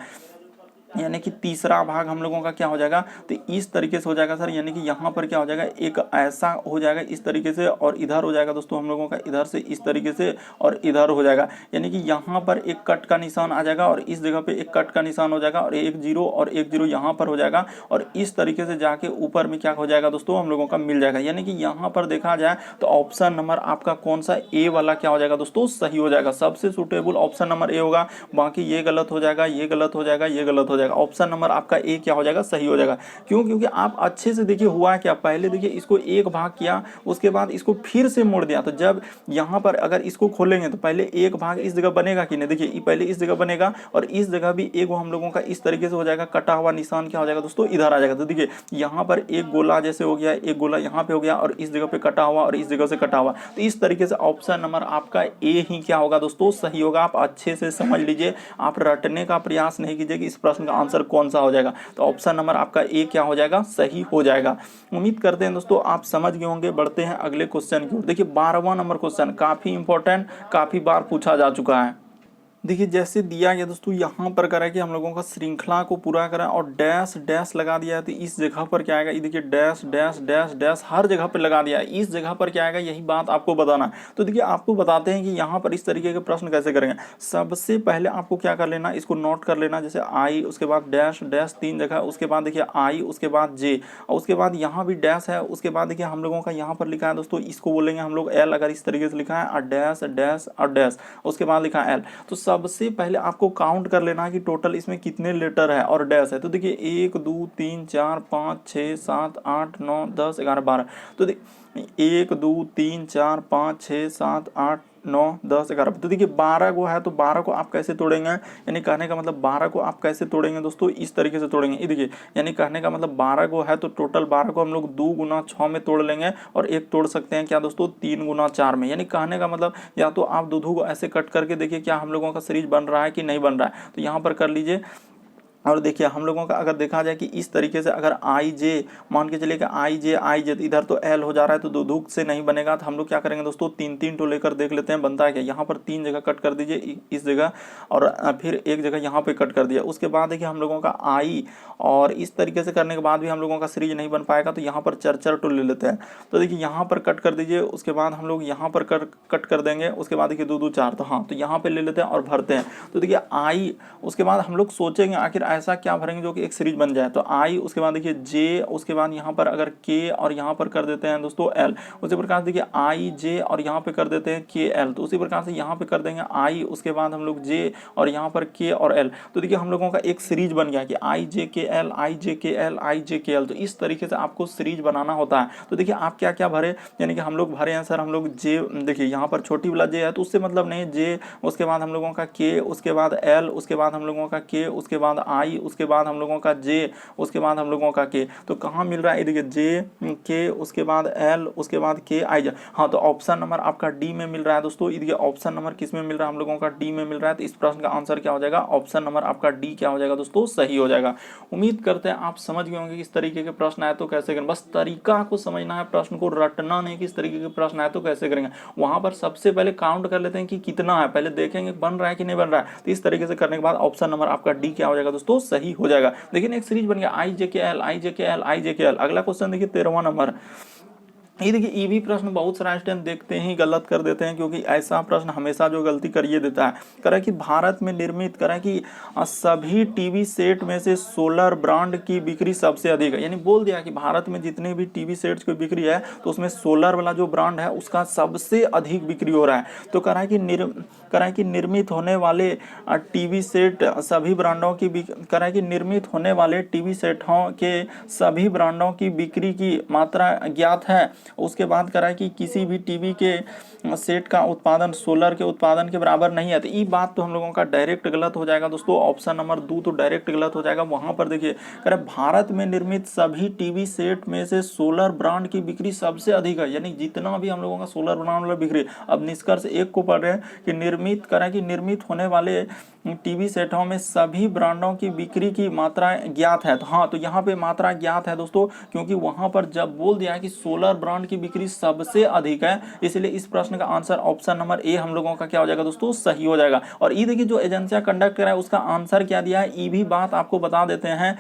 यानी कि तीसरा भाग हम लोगों का क्या हो जाएगा, तो इस तरीके से हो जाएगा सर। यानी कि यहाँ पर क्या हो जाएगा, एक ऐसा हो जाएगा इस तरीके से, और इधर हो जाएगा दोस्तों हम लोगों का इधर से इस तरीके से, और इधर हो जाएगा। यानी कि यहाँ पर एक कट का निशान आ जाएगा और इस जगह पे एक कट का निशान हो जाएगा, और एक जीरो और एक जीरो यहाँ पर हो जाएगा, और इस तरीके से जाके ऊपर में क्या हो जाएगा दोस्तों, हम लोगों का मिल जाएगा। यानी कि यहाँ पर देखा जाए तो ऑप्शन नंबर आपका कौन सा, ए वाला क्या हो जाएगा दोस्तों, सही हो जाएगा। सबसे सुटेबल ऑप्शन नंबर ए होगा, बाकी ये गलत हो जाएगा, ये गलत हो जाएगा, ये गलत हो जाएगा। ऑप्शन नंबर आपका ए क्या हो जाएगा, सही हो जाएगा। क्यों, क्योंकि आप अच्छे से देखिए हुआ क्या, पहले देखिए इसको एक भाग किया, उसके बाद इसको फिर से मोड़ दिया। तो जब यहाँ पर अगर इसको खोलेंगे तो पहले एक भाग इस जगह बनेगा कि नहीं, देखिए ये पहले इस जगह बनेगा और इस जगह भी एक हम लोगों का इस तरीके से हो जाएगा, कटा हुआ निशान क्या हो जाएगा दोस्तों, इधर आ जाएगा। तो देखिए यहाँ पर एक गोला जैसे हो गया, एक गोला यहाँ पे हो गया, और इस जगह पे कटा हुआ और इस जगह से कटा हुआ। तो इस तरीके से ऑप्शन नंबर आपका ए ही क्या होगा दोस्तों, सही होगा। आप अच्छे से समझ लीजिए, आप रटने का प्रयास नहीं कीजिए कि इस प्रश्न का आंसर कौन सा हो जाएगा। तो ऑप्शन नंबर आपका ए क्या हो जाएगा, सही हो जाएगा। उम्मीद करते हैं दोस्तों आप समझ गए होंगे। बढ़ते हैं अगले क्वेश्चन की ओर। देखिए 12वां नंबर क्वेश्चन काफी इंपॉर्टेंट, काफी बार पूछा जा चुका है। देखिए जैसे दिया गया दोस्तों, यहाँ पर करा कि हम लोगों का श्रृंखला को पूरा करा और डैश डैश लगा दिया है, तो इस जगह पर क्या आएगा, ये देखिए dash dash dash dash her जगह पर लगा दिया है, इस जगह पर क्या आएगा, यही बात आपको बताना है। तो देखिए आपको बताते हैं कि यहाँ पर इस तरीके के प्रश्न कैसे करेंगे। सबसे पहले आपको क्या कर लेना, इसको नोट कर लेना, जैसे आई, उसके बाद डैश डैश 3 जगह, उसके बाद देखिए आई, उसके बाद जे, और उसके बाद यहाँ भी डैश है, उसके बाद देखिए हम लोगों का यहाँ पर लिखा है दोस्तों, इसको बोलेंगे हम लोग एल, अगर इस तरीके से लिखा है, और डैश डैश और डैश, उसके बाद लिखा है एल। तो सबसे पहले आपको काउंट कर लेना है कि टोटल इसमें कितने लेटर है और डैश है। तो देखिए 1 2 3 4 5 6 7 8 9 10 11 12। तो 1 2 3 4 5 6 7 8 9 10 11। तो देखिए 12 को है, तो 12 को आप कैसे तोड़ेंगे, यानी कहने का मतलब 12 को आप कैसे तोड़ेंगे दोस्तों, इस तरीके से तोड़ेंगे। ये देखिए यानी कहने का मतलब 12 को है तो टोटल 12 को हम लोग 2 गुना 6 में तोड़ लेंगे, और एक तोड़ सकते हैं क्या दोस्तों, 3 गुना 4 में। यानी कहने का मतलब या तो आप दूधू को ऐसे कट करके देखिए क्या हम लोगों का सीरीज बन रहा है कि नहीं बन रहा है, तो यहाँ पर कर लीजिए। और देखिए हम लोगों का अगर देखा जाए कि इस तरीके से अगर आई जे, मान के चलिए कि आई जे इधर तो एल हो जा रहा है, तो दो धूक से नहीं बनेगा, तो हम लोग क्या करेंगे दोस्तों, 3 तो लेकर देख लेते हैं बनता है क्या। यहाँ पर 3 जगह कट कर दीजिए इस जगह, और फिर एक जगह यहाँ पे कट कर दिया। उसके बाद देखिए हम लोगों का आई, और इस तरीके से करने के बाद भी हम लोगों का सीरीज नहीं बन पाएगा, तो यहाँ पर 4 टू ले लेते हैं। तो देखिए यहाँ पर कट कर दीजिए, उसके बाद हम लोग यहाँ पर कट कर देंगे, उसके बाद देखिए 2 2 4, तो हाँ तो यहाँ पे ले लेते हैं और भरते हैं। तो देखिए आई, उसके बाद हम लोग सोचेंगे आखिर ऐसा क्या भरेंगे जो कि एक सीरीज बन जाए। तो आई, उसके बाद देखिए जे, उसके बाद यहाँ पर अगर के, और यहाँ पर कर देते हैं दोस्तों एल। उसी प्रकार से देखिए आई जे, और यहाँ पे कर देते हैं के एल। तो उसी प्रकार से यहाँ पे कर देंगे आई, उसके बाद हम लोग जे, और यहाँ पर के और एल। तो देखिए हम लोगों का एक सीरीज बन गया कि आई जे के एल, आई जे के एल, आई जे के एल। तो इस तरीके से आपको सीरीज बनाना होता है। तो देखिए आप क्या क्या भरे, यानी कि हम लोग भरे हैं सर, हम लोग जे, देखिए यहाँ पर छोटी वाला जे है तो उससे मतलब नहीं, जे, उसके बाद हम लोगों का के, उसके बाद एल, उसके बाद हम लोगों का के, उसके बाद आई, उसके बाद हम लोगों का जे, उसके बाद हम लोगों का के। तो कहाँ मिल रहा है, देखिए जे के, उसके बाद एल, उसके बाद के, आई जा। हाँ तो ऑप्शन नंबर आपका डी में मिल रहा है दोस्तों। देखिए ऑप्शन नंबर किस में मिल रहा है, हम लोगों का डी में मिल रहा है। तो इस प्रश्न का आंसर क्या हो जाएगा, ऑप्शन नंबर आपका डी क्या हो जाएगा दोस्तों, सही हो जाएगा। उम्मीद करते हैं आप समझ गए होंगे किस तरीके के प्रश्न आए तो कैसे करें। बस तरीका को समझना है, प्रश्न को रटना नहीं, किस तरीके के प्रश्न आए तो कैसे करेंगे। वहां पर सबसे पहले काउंट कर लेते हैं कि कितना है, पहले देखेंगे बन रहा है कि नहीं बन रहा है। तो इस तरीके से करने के बाद ऑप्शन नंबर आपका डी क्या हो जाएगा दोस्तों, सही हो जाएगा। देखिए एक सीरीज बन गया आई जे के एल, आई जे के एल, आई जे के एल। अगला क्वेश्चन देखिए 13वां नंबर। ये देखिए ये भी प्रश्न बहुत सारा स्टूडेंट देखते ही गलत कर देते हैं, क्योंकि ऐसा प्रश्न हमेशा जो गलती करिए देता है। करा कि भारत में निर्मित करा कि सभी टीवी सेट में से सोलर ब्रांड की बिक्री सबसे अधिक है, यानी बोल दिया कि भारत में जितने भी टीवी सेट्स की बिक्री है तो उसमें सोलर वाला जो ब्रांड है उसका सबसे अधिक बिक्री हो रहा है। तो करा कि निर्मित होने वाले टीवी सेट सभी ब्रांडों की करा कि निर्मित होने वाले टीवी सेटों के सभी ब्रांडों की बिक्री की मात्रा ज्ञात है। उसके बाद करा कि किसी भी टीवी के सेट का उत्पादन सोलर के उत्पादन के बराबर नहीं है। तो ये बात तो हम लोगों का डायरेक्ट गलत हो जाएगा दोस्तों, ऑप्शन नंबर 2 तो डायरेक्ट गलत हो जाएगा। वहां पर देखिए कह भारत में निर्मित सभी टीवी सेट में से सोलर ब्रांड की बिक्री सबसे अधिक है, यानी जितना भी हम लोगों का सोलर ब्रांड वाला बिक्री। अब निष्कर्ष एक को पढ़ रहे हैं कि निर्मित होने वाले टीवी सेटों में सभी ब्रांडों की बिक्री की मात्रा ज्ञात है। तो हाँ, तो यहाँ पे मात्रा ज्ञात है दोस्तों, क्योंकि वहां पर जब बोल दिया कि सोलर ब्रांड की बिक्री सबसे अधिक है, इसलिए इस प्रश्न का आंसर ऑप्शन नंबर ए हम लोगों का क्या हो जाएगा दोस्तों, सही हो जाएगा। और ये देखिए जो एजेंसियां कंडक्ट कर रहा है उसका आंसर क्या दिया है, ये भी बात आपको बता देते हैं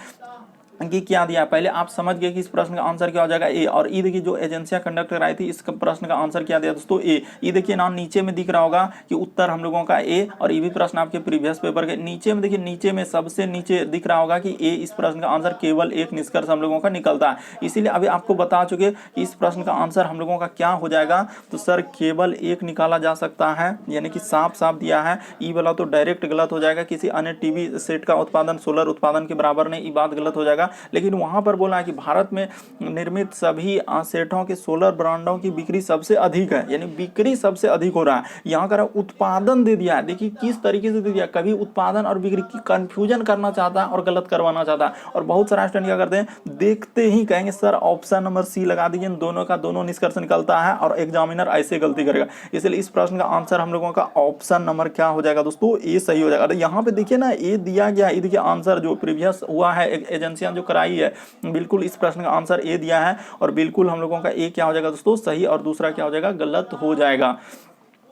कि क्या दिया। पहले आप समझ गए कि इस प्रश्न का आंसर क्या हो जाएगा, ए। और ये देखिए जो एजेंसियां कंडक्ट कराई थी इस प्रश्न का आंसर क्या दिया दोस्तों, ए। ये देखिए ना नीचे में दिख रहा होगा कि उत्तर हम लोगों का ए, और ये भी प्रश्न आपके प्रीवियस पेपर के नीचे में देखिए, नीचे में सबसे नीचे दिख रहा होगा कि ए। इस प्रश्न का आंसर केवल एक निष्कर्ष हम लोगों का निकलता है। इसीलिए अभी आपको बता चुके कि इस प्रश्न का आंसर हम लोगों का क्या हो जाएगा, तो सर केवल एक निकाला जा सकता है, यानी कि साफ साफ दिया है। ई वाला तो डायरेक्ट गलत हो जाएगा, किसी अन्य टीवी सेट का उत्पादन सोलर उत्पादन के बराबर नहीं, ये बात गलत हो जाएगा। लेकिन वहां पर बोला है कि भारत में निर्मित सभी सेटों के सोलर ब्रांडों की बिक्री सबसे अधिक है, यानी बिक्री सबसे अधिक हो रहा है। यहाँ का उत्पादन दे दिया है, देखिए किस तरीके से दे दिया, कभी उत्पादन और बिक्री की कंफ्यूजन करना चाहता है और गलत करवाना चाहता है। और बहुत सारा स्टूडेंट क्या करते हैं, देखते ही कहेंगे सर ऑप्शन नंबर सी लगा दीजिए, दोनों का दोनों निष्कर्ष निकलता है और एग्जामिनर ऐसे गलती करेगा। इसलिए इस प्रश्न का आंसर हम लोगों का ऑप्शन नंबर क्या हो जाएगा दोस्तों, ए सही हो जाएगा। यहाँ पे देखिए ना ए दिया गया, ये देखिए आंसर जो प्रीवियस हुआ है एजेंसियां जो कराई है, बिल्कुल इस प्रश्न का आंसर ए दिया है, और बिल्कुल हम लोगों का ए क्या हो जाएगा दोस्तों, सही, और दूसरा क्या हो जाएगा, गलत हो जाएगा।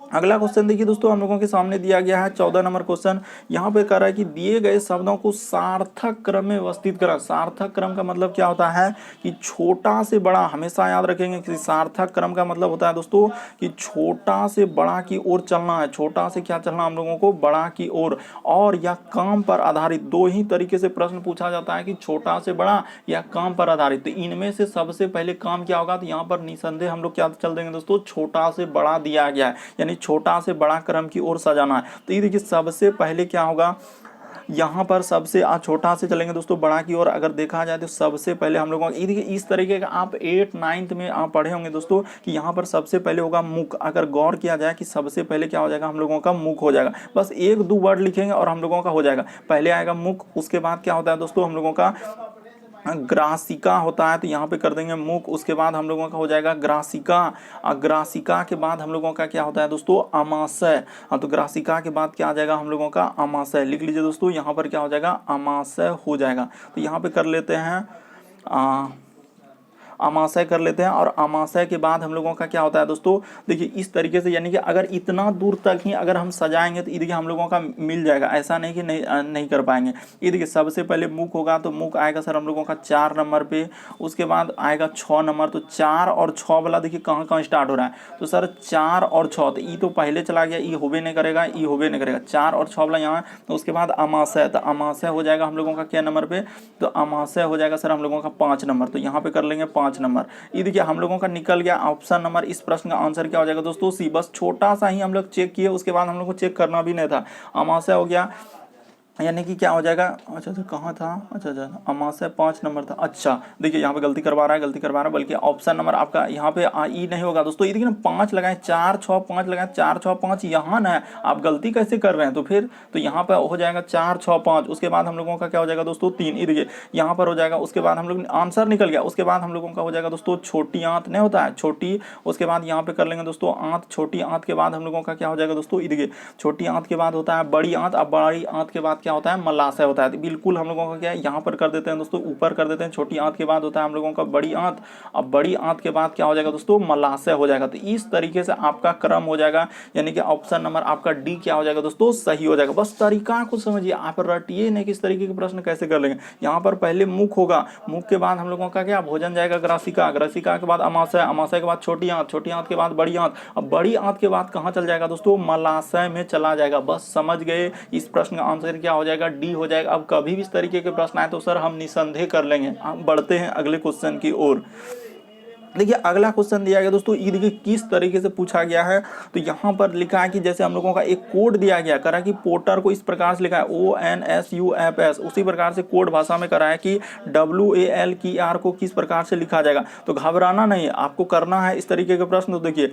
अगला क्वेश्चन देखिए दोस्तों, हम लोगों के सामने दिया गया है 14 नंबर क्वेश्चन। यहाँ पे कह रहा है कि दिए गए शब्दों को सार्थक क्रम में व्यवस्थित करा। सार्थक क्रम का मतलब क्या होता है कि छोटा से बड़ा, हमेशा याद रखेंगे कि सार्थक क्रम का मतलब होता है दोस्तों कि छोटा से बड़ा की ओर चलना है। छोटा से क्या चलना हम लोगों को, बड़ा की ओर, और या काम पर आधारित। दो ही तरीके से प्रश्न पूछा जाता है कि छोटा से बड़ा या काम पर आधारित। तो इनमें से सबसे पहले काम क्या होगा, तो यहाँ पर निसंदेह हम लोग क्या चल देंगे दोस्तों, छोटा से बड़ा दिया गया है, यानी छोटा से बड़ा क्रम की ओर सजाना है। तो ये देखिए सबसे पहले क्या होगा, यहाँ पर सबसे छोटा से चलेंगे दोस्तों बड़ा की ओर। अगर देखा जाए तो सबसे पहले हम लोगों ये देखिए इस तरीके का आप 8th 9th में आप पढ़े होंगे दोस्तों कि यहाँ पर सबसे पहले होगा मुख। अगर गौर किया जाए कि सबसे पहले क्या हो जाएगा, हम लोगों का मुख हो जाएगा। बस एक दो वर्ड लिखेंगे और हम लोगों का हो जाएगा। पहले आएगा मुख, उसके बाद क्या होता है दोस्तों, हम लोगों का ग्रासिका होता है, तो यहाँ पे कर देंगे मुख। उसके बाद हम लोगों का हो जाएगा ग्रासिका। ग्रासिका के बाद हम लोगों का क्या होता है दोस्तों, अमाशय। तो ग्रासिका के बाद क्या आ जाएगा हम लोगों का, अमाशय। लिख लीजिए दोस्तों, यहाँ पर क्या हो जाएगा, अमाशय हो जाएगा। तो यहाँ पे कर लेते हैं अमाशय कर लेते हैं। और अमाशय के बाद हम लोगों का क्या होता है दोस्तों, देखिए इस तरीके से, यानी कि अगर इतना दूर तक ही अगर हम सजाएंगे तो ये देखिए हम लोगों का मिल जाएगा, ऐसा नहीं कि नहीं कर पाएंगे। ये देखिए सबसे पहले मुख होगा, तो मुख आएगा सर हम लोगों का 4 नंबर पे। उसके बाद आएगा 6 नंबर। तो 4 और 6 वाला देखिए कहाँ कहाँ स्टार्ट हो रहा है, तो सर 4 और 6, तो ई तो पहले चला गया, ई होबे नहीं करेगा, ई होबे नहीं करेगा, 4 और 6 वाला यहाँ। तो उसके बाद अमाशय, तो अमाशय हो जाएगा हम लोगों का क्या नंबर पे, तो अमाशय हो जाएगा सर हम लोगों का 5 नंबर। तो यहाँ पे कर लेंगे 5 नंबर। ये देखिए हम लोगों का निकल गया ऑप्शन नंबर। इस प्रश्न का आंसर क्या हो जाएगा दोस्तों, सी। बस छोटा सा ही हम लोग चेक किए, उसके बाद हम लोग को चेक करना भी नहीं था। अमाशय हो गया, यानी कि क्या हो जाएगा, अच्छा कहाँ था, अच्छा अमाशय 5 नंबर था। अच्छा देखिए यहाँ पे गलती करवा रहा है, बल्कि ऑप्शन नंबर आपका यहाँ पे ई नहीं होगा दोस्तों। ये देखिए ना 5 लगाए, 4 6 5 लगाए, 4 6 5, यहाँ ना आप गलती कैसे कर रहे हैं, तो फिर तो यहाँ पे हो जाएगा 4 6 5। उसके बाद हम लोगों का क्या हो जाएगा दोस्तों, 3। ये देखिए यहाँ पर हो जाएगा। उसके बाद हम लोग आंसर निकल गया। उसके बाद हम लोगों का हो जाएगा दोस्तों छोटी आंत, नहीं होता है छोटी। उसके बाद यहाँ पे कर लेंगे दोस्तों आंत। छोटी आंत के बाद हम लोगों का क्या हो जाएगा दोस्तों, ये देखिए छोटी आंत के बाद होता है बड़ी आंत। अब बड़ी आंत के बाद क्या क्या होता है, मलाशय होता है। तो बिल्कुल हम लोगों का क्या है, यहाँ पर कर देते हैं दोस्तों, ऊपर कर देते हैं, छोटी आंत के बाद होता है हम लोगों का बड़ी आंत, अब बड़ी आंत के बाद क्या हो जाएगा दोस्तों, मलाशय हो जाएगा। तो इस तरीके से आपका क्रम हो जाएगा, यानी कि ऑप्शन नंबर आपका डी क्या हो जाएगा दोस्तों, सही हो जाएगा। बस तरीका को समझिए, आप रटिए नहीं किस तरीके के प्रश्न कैसे कर लेंगे। यहाँ पर पहले मुख होगा, मुख के बाद हम लोगों का क्या भोजन जाएगा, ग्रासिका, ग्रासिका के बाद अमाशय, अमाशय के बाद छोटी आंत, छोटी आंत के बाद बड़ी आंत, अब बड़ी आंत के बाद कहाँ चल जाएगा दोस्तों, मलाशय में चला जाएगा। बस समझ गए, इस प्रश्न का आंसर क्या हो जाएगा, डी हो जाएगा। अब कभी भी इस तरीके के प्रश्न आए तो सर हम निसंदेह कर लेंगे। हम बढ़ते हैं अगले क्वेश्चन की ओर। देखिए अगला क्वेश्चन दिया गया दोस्तों, ये देखिए किस तरीके से पूछा गया है। तो यहाँ पर लिखा है कि जैसे हम लोगों का एक कोड दिया गया, करा कि पोर्टर को इस प्रकार से लिखा है ONSUFS, उसी प्रकार से कोड भाषा में करा है कि WALKR को किस प्रकार से लिखा जाएगा। तो घबराना नहीं, आपको करना है इस तरीके के प्रश्न। तो देखिए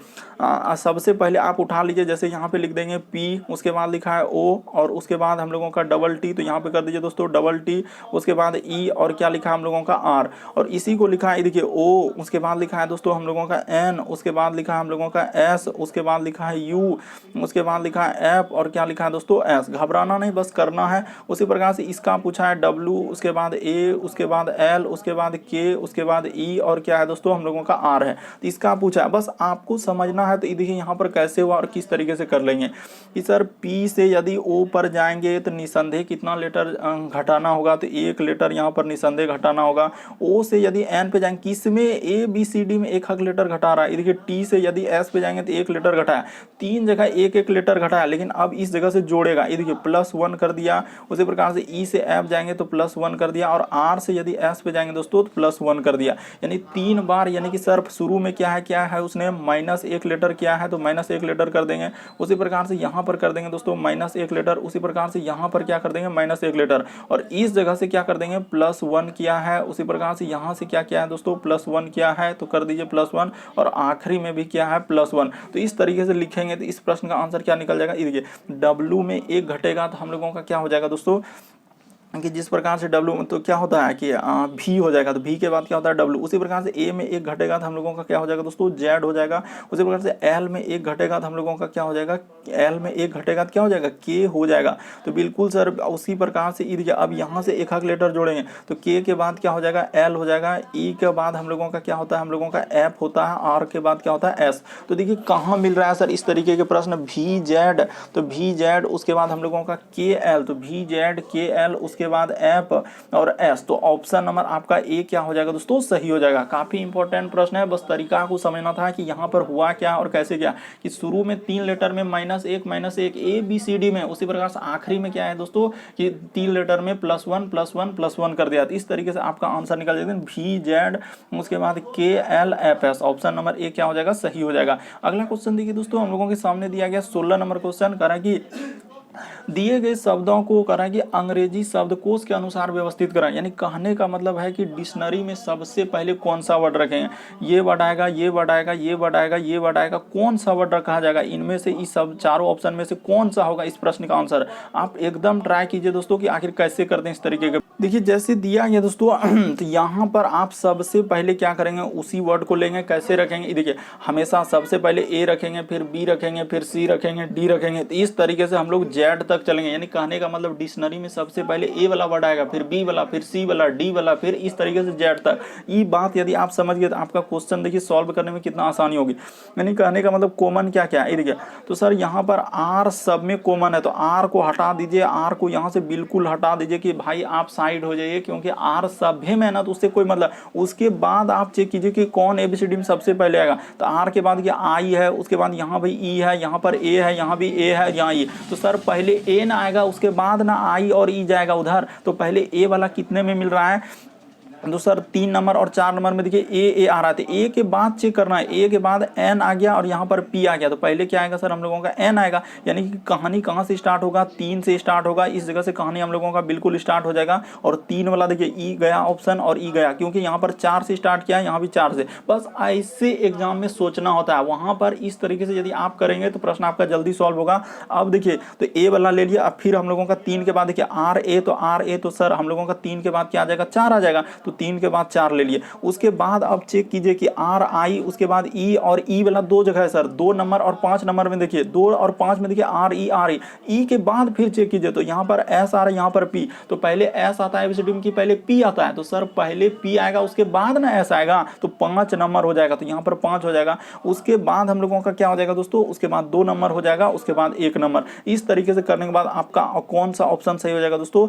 सबसे पहले आप उठा लीजिए, जैसे यहाँ पे लिख देंगे P, उसके बाद लिखा है O, और उसके बाद हम लोगों का डबल T, तो यहाँ पे कर दीजिए दोस्तों डबल T, उसके बाद E, और क्या लिखा है हम लोगों का R, और इसी को लिखा है देखिए O, उसके बाद लिखा है दोस्तों हम लोगों का N, उसके बाद लिखा है हम लोगों का S, उसके बाद लिखा है U, उसके बाद लिखा है F, और क्या लिखा है दोस्तों S। घबराना नहीं, बस करना है। उसी प्रकार से इसका पूछा है W, उसके बाद A, उसके बाद L, उसके बाद K, उसके बाद E, और क्या है दोस्तों हम लोगों का R है। तो इसका पूछा है, बस आपको समझना है। तो देखिए यहाँ पर कैसे हुआ और किस तरीके से कर लेंगे कि सर P से यदि O पर जाएंगे तो निसंदेह कितना लेटर घटाना होगा, तो 1 लेटर यहाँ पर निसंदेह घटाना होगा। O से यदि N पे जाएंगे, किस में ABCD में 1 लेटर घटा रहा है। देखिए T से यदि S पे जाएंगे तो 1 लेटर घटाया, 3 जगह 1 लेटर घटाया, लेकिन अब इस जगह से जोड़ेगा। ये देखिए +1 कर दिया। उसी प्रकार से E से F जाएंगे तो +1 कर दिया, और R से यदि S पे जाएंगे दोस्तों तो +1 कर दिया, यानी 3 बार। यानी कि सर शुरू में क्या है उसने -1 लेटर किया है, तो -1 लेटर कर देंगे। उसी प्रकार से यहाँ पर कर देंगे दोस्तों -1 लेटर, उसी प्रकार से यहाँ पर क्या कर देंगे -1 लेटर, और इस जगह से क्या कर देंगे +1 किया है। उसी प्रकार से यहाँ से क्या किया है दोस्तों +1 किया है, तो कर दीजिए +1, और आखिरी में भी क्या है +1। तो इस तरीके से लिखेंगे तो इस प्रश्न का आंसर क्या निकल जाएगा। देखिए W में 1 घटेगा तो हम लोगों का क्या हो जाएगा दोस्तों, कि जिस प्रकार से W तो क्या होता है कि V हो जाएगा, तो V के बाद क्या होता है W। उसी प्रकार से A में 1 घटेगा तो हम लोगों का क्या हो जाएगा दोस्तों Z हो जाएगा। उसी प्रकार से L में 1 घटेगा तो हम लोगों का क्या हो जाएगा, L में 1 घटेगा तो क्या हो जाएगा, K हो जाएगा। तो बिल्कुल सर उसी प्रकार से अब यहाँ से 1 लेटर जोड़ेंगे तो K के बाद क्या हो जाएगा L हो जाएगा, E के बाद हम लोगों का क्या होता है, हम लोगों का F होता है, R के बाद क्या होता है S। तो देखिए कहाँ मिल रहा है सर इस तरीके के प्रश्न, VZ, तो VZ, उसके बाद हम लोगों का KL, तो VZ KL, उसके बाद F और S। तो ऑप्शन नंबर आपका ए क्या हो जाएगा दोस्तों, सही हो जाएगा। काफी इंपॉर्टेंट प्रश्न है, बस तरीका को समझना था कि यहाँ पर हुआ क्या और कैसे क्या, कि शुरू में 3 लेटर में -1 ABCD में, उसी प्रकार से आखिरी में क्या है दोस्तों कि 3 लेटर में +1 कर दिया। तो इस तरीके से आपका आंसर निकल जाएगा VZ, उसके बाद KLFS। ऑप्शन नंबर ए क्या हो जाएगा, सही हो जाएगा। अगला क्वेश्चन देखिए दोस्तों, हम लोगों के सामने दिया गया 16 नंबर क्वेश्चन, करा कि दिए गए शब्दों को करा कि अंग्रेजी शब्दकोश के अनुसार व्यवस्थित करें। यानी कहने का मतलब है कि डिक्शनरी में सबसे पहले कौन सा वर्ड रखेंगे, ये वर्ड आएगा, ये वर्ड आएगा, ये वर्ड आएगा, ये वर्ड आएगा, कौन सा वर्ड रखा जाएगा, इनमें से इस सब चारों ऑप्शन में से कौन सा होगा इस प्रश्न का आंसर। आप एकदम ट्राई कीजिए दोस्तों कि आखिर कैसे करते हैं इस तरीके के। देखिए जैसे दिया गया दोस्तों तो यहाँ पर आप सबसे पहले क्या करेंगे, उसी वर्ड को लेंगे। कैसे रखेंगे, देखिए हमेशा सबसे पहले ए रखेंगे, फिर बी रखेंगे, फिर सी रखेंगे, डी रखेंगे। तो इस तरीके से हम लोग जेड तक चलेंगे। यानी कहने का मतलब डिक्शनरी में सबसे पहले ए वाला वर्ड आएगा, फिर बी वाला, फिर सी वाला, डी वाला, फिर इस तरीके से जेड तक। ये बात यदि आप समझ गए तो आपका क्वेश्चन देखिए सॉल्व करने में कितना आसानी होगी। यानी कहने का मतलब कॉमन क्या क्या है, देखिए तो सर यहाँ पर आर सब में कॉमन है, तो आर को हटा दीजिए, आर को यहाँ से बिल्कुल हटा दीजिए कि भाई आप साइड हो जाइए, क्योंकि आर सभ्य में ना, तो उससे कोई मतलब। उसके बाद आप चेक कीजिए कि कौन एबीसीडी में सबसे पहले आएगा। तो आर के बाद आई है, उसके बाद यहाँ भाई ई है, यहाँ पर ए है, यहाँ भी ए है, यहाँ ई। तो सर पहले ए ना आएगा, उसके बाद ना आई और ई जाएगा उधर। तो पहले ए वाला कितने में मिल रहा है, तो सर 3 नंबर और 4 नंबर में देखिए ए आ रहा है। ए के बाद चेक करना है, ए के बाद एन आ गया और यहाँ पर पी आ गया। तो पहले क्या आएगा सर, हम लोगों का एन आएगा। यानी कि कहानी कहाँ से स्टार्ट होगा, 3 से स्टार्ट होगा। इस जगह से कहानी हम लोगों का बिल्कुल स्टार्ट हो जाएगा। और 3 वाला देखिए ई गया ऑप्शन, और ई गया, क्योंकि यहाँ पर 4 से स्टार्ट किया है, यहाँ भी 4 से। बस ऐसे एग्जाम में सोचना होता है। वहाँ पर इस तरीके से यदि आप करेंगे तो प्रश्न आपका जल्दी सॉल्व होगा। अब देखिए तो ए वाला ले लिया। अब फिर हम लोगों का 3 के बाद देखिए आर ए, तो आर ए तो सर हम लोगों का 3 के बाद क्या आ जाएगा, 4 आ जाएगा। तो 3 के बाद 4 ले लिए। उसके बाद अब चेक कीजिए कि आर आई, उसके बाद ई, और ई वाला 2 जगह है सर, 2 नंबर और 5 नंबर में देखिए, 2 और 5 में देखिए आर ई, ई के बाद फिर चेक कीजिए तो यहाँ पर एस आ रहा है, यहाँ पर पी, तो पहले एस आता है एबीसीडी में कि पहले पी आता है, तो सर पहले पी आएगा उसके बाद ना एस आएगा, तो 5 नंबर हो जाएगा, तो यहाँ पर 5 हो जाएगा। उसके बाद हम लोगों का क्या हो जाएगा दोस्तों, उसके बाद 2 नंबर हो जाएगा, उसके बाद 1 नंबर। इस तरीके से करने के बाद आपका कौन सा ऑप्शन सही हो जाएगा दोस्तों,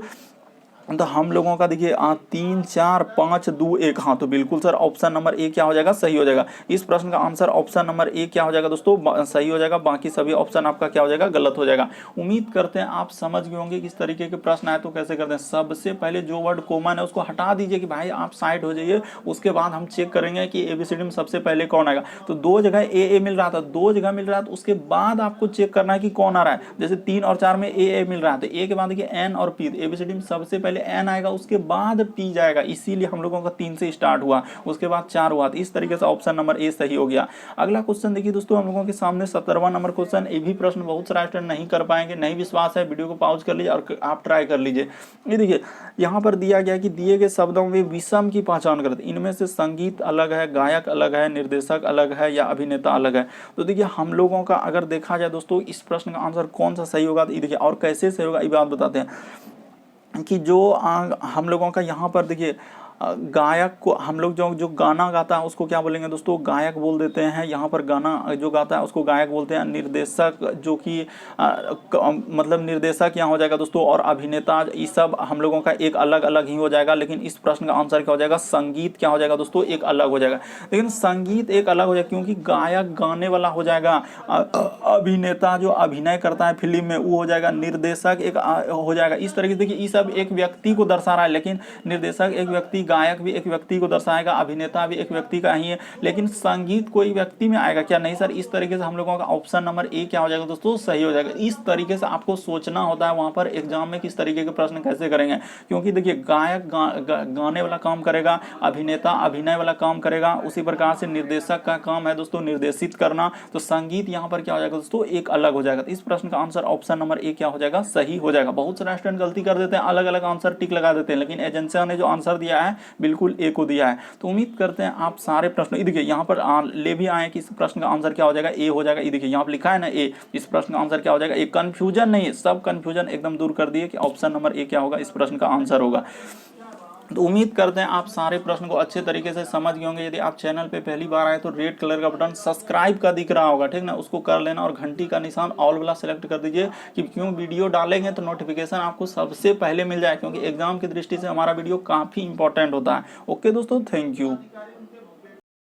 तो हम लोगों का देखिए 3 4 5 2 1, हाँ तो बिल्कुल सर ऑप्शन नंबर ए क्या हो जाएगा, सही हो जाएगा। इस प्रश्न का आंसर ऑप्शन नंबर ए क्या हो जाएगा दोस्तों, सही हो जाएगा। बाकी सभी ऑप्शन आपका क्या हो जाएगा, गलत हो जाएगा। उम्मीद करते हैं आप समझ गए होंगे किस तरीके के प्रश्न आए तो कैसे करते हैं। सबसे पहले जो वर्ड कॉमन है उसको हटा दीजिए कि भाई आप साइड हो जाइए, उसके बाद हम चेक करेंगे कि एबीसीडी में सबसे पहले कौन आएगा। तो 2 जगह ए मिल रहा था, 2 जगह मिल रहा था, उसके बाद आपको चेक करना है कि कौन आ रहा है। जैसे 3 और 4 में ए मिल रहा है, तो ए के बाद देखिए एन और पी, एबीसीडी में सबसे पहले एन आएगा, उसके बाद पी जाएगा, इसीलिए हम लोगों का 3 से स्टार्ट हुआ, उसके बाद 4 हुआ। तो इस तरीके से ऑप्शन नंबर ए सही हो गया। अगला क्वेश्चन देखिए दोस्तों, हम लोगों के सामने 17वां नंबर क्वेश्चन। ये भी प्रश्न बहुत सारा स्टूडेंट नहीं कर पाएंगे, नहीं विश्वास है, वीडियो को पॉज कर लीजिए और आप ट्राई कर लीजिए। ये देखिए यहाँ पर दिया गया कि दिए गए शब्दों में विषम की पहचान करते, इनमें से संगीत अलग है, गायक अलग है, निर्देशक अलग है या अभिनेता अलग है। तो देखिए हम लोगों का अगर देखा जाए दोस्तों, इस प्रश्न का आंसर कौन सा सही होगा, तो देखिए और कैसे सही होगा ये बात बताते हैं कि जो हम लोगों का यहाँ पर देखिए गायक को हम लोग जो गाना गाता है उसको क्या बोलेंगे दोस्तों, गायक बोल देते हैं। यहाँ पर गाना जो गाता है उसको गायक बोलते हैं। निर्देशक जो कि मतलब निर्देशक यहाँ हो जाएगा दोस्तों, और अभिनेता, ये सब हम लोगों का एक अलग अलग ही हो जाएगा। लेकिन इस प्रश्न का आंसर क्या हो जाएगा, संगीत क्या हो जाएगा दोस्तों, एक अलग हो जाएगा। लेकिन संगीत एक अलग हो जाएगा क्योंकि गायक गाने वाला हो जाएगा, अभिनेता जो अभिनय करता है फिल्म में वो हो जाएगा, निर्देशक एक हो जाएगा। इस तरीके से देखिए ये सब एक व्यक्ति को दर्शा रहा है, लेकिन निर्देशक एक व्यक्ति, गायक भी एक व्यक्ति को दर्शाएगा, अभिनेता भी एक व्यक्ति का ही है। लेकिन संगीत कोई व्यक्ति में आएगा क्या, नहीं सर। इस तरीके से हम लोगों का ऑप्शन नंबर ए क्या हो जाएगा दोस्तों, सही हो जाएगा। इस तरीके से आपको सोचना होता है वहां पर एग्जाम में किस तरीके के प्रश्न कैसे करेंगे, क्योंकि देखिए गायक गाने वाला काम करेगा, अभिनेता अभिनय वाला काम करेगा, उसी प्रकार से निर्देशक का काम है दोस्तों निर्देशित करना। तो संगीत यहाँ पर क्या हो जाएगा दोस्तों, एक अलग हो जाएगा। इस प्रश्न का आंसर ऑप्शन नंबर ए क्या हो जाएगा, सही हो जाएगा। बहुत सारे स्टूडेंट गलती कर देते हैं, अलग अलग आंसर टिक लगा देते हैं, लेकिन एजेंसियों ने जो आंसर दिया है बिल्कुल ए को दिया है। तो उम्मीद करते हैं आप सारे प्रश्न, देखिए यहाँ पर ले भी आए कि इस प्रश्न का आंसर क्या हो जाएगा, ए हो जाएगा। ये देखिए यहाँ पर लिखा है ना ए, इस प्रश्न का आंसर क्या हो जाएगा, एक कंफ्यूजन नहीं है, सब कंफ्यूजन एकदम दूर कर दिए कि ऑप्शन नंबर ए क्या होगा, इस प्रश्न का आंसर होगा। तो उम्मीद करते हैं आप सारे प्रश्न को अच्छे तरीके से समझ गए होंगे। यदि आप चैनल पे पहली बार आए तो रेड कलर का बटन सब्सक्राइब का दिख रहा होगा, ठीक ना, उसको कर लेना और घंटी का निशान ऑल वाला सेलेक्ट कर दीजिए कि क्यों वीडियो डालेंगे तो नोटिफिकेशन आपको सबसे पहले मिल जाए, क्योंकि एग्जाम की दृष्टि से हमारा वीडियो काफ़ी इंपॉर्टेंट होता है। ओके दोस्तों, थैंक यू।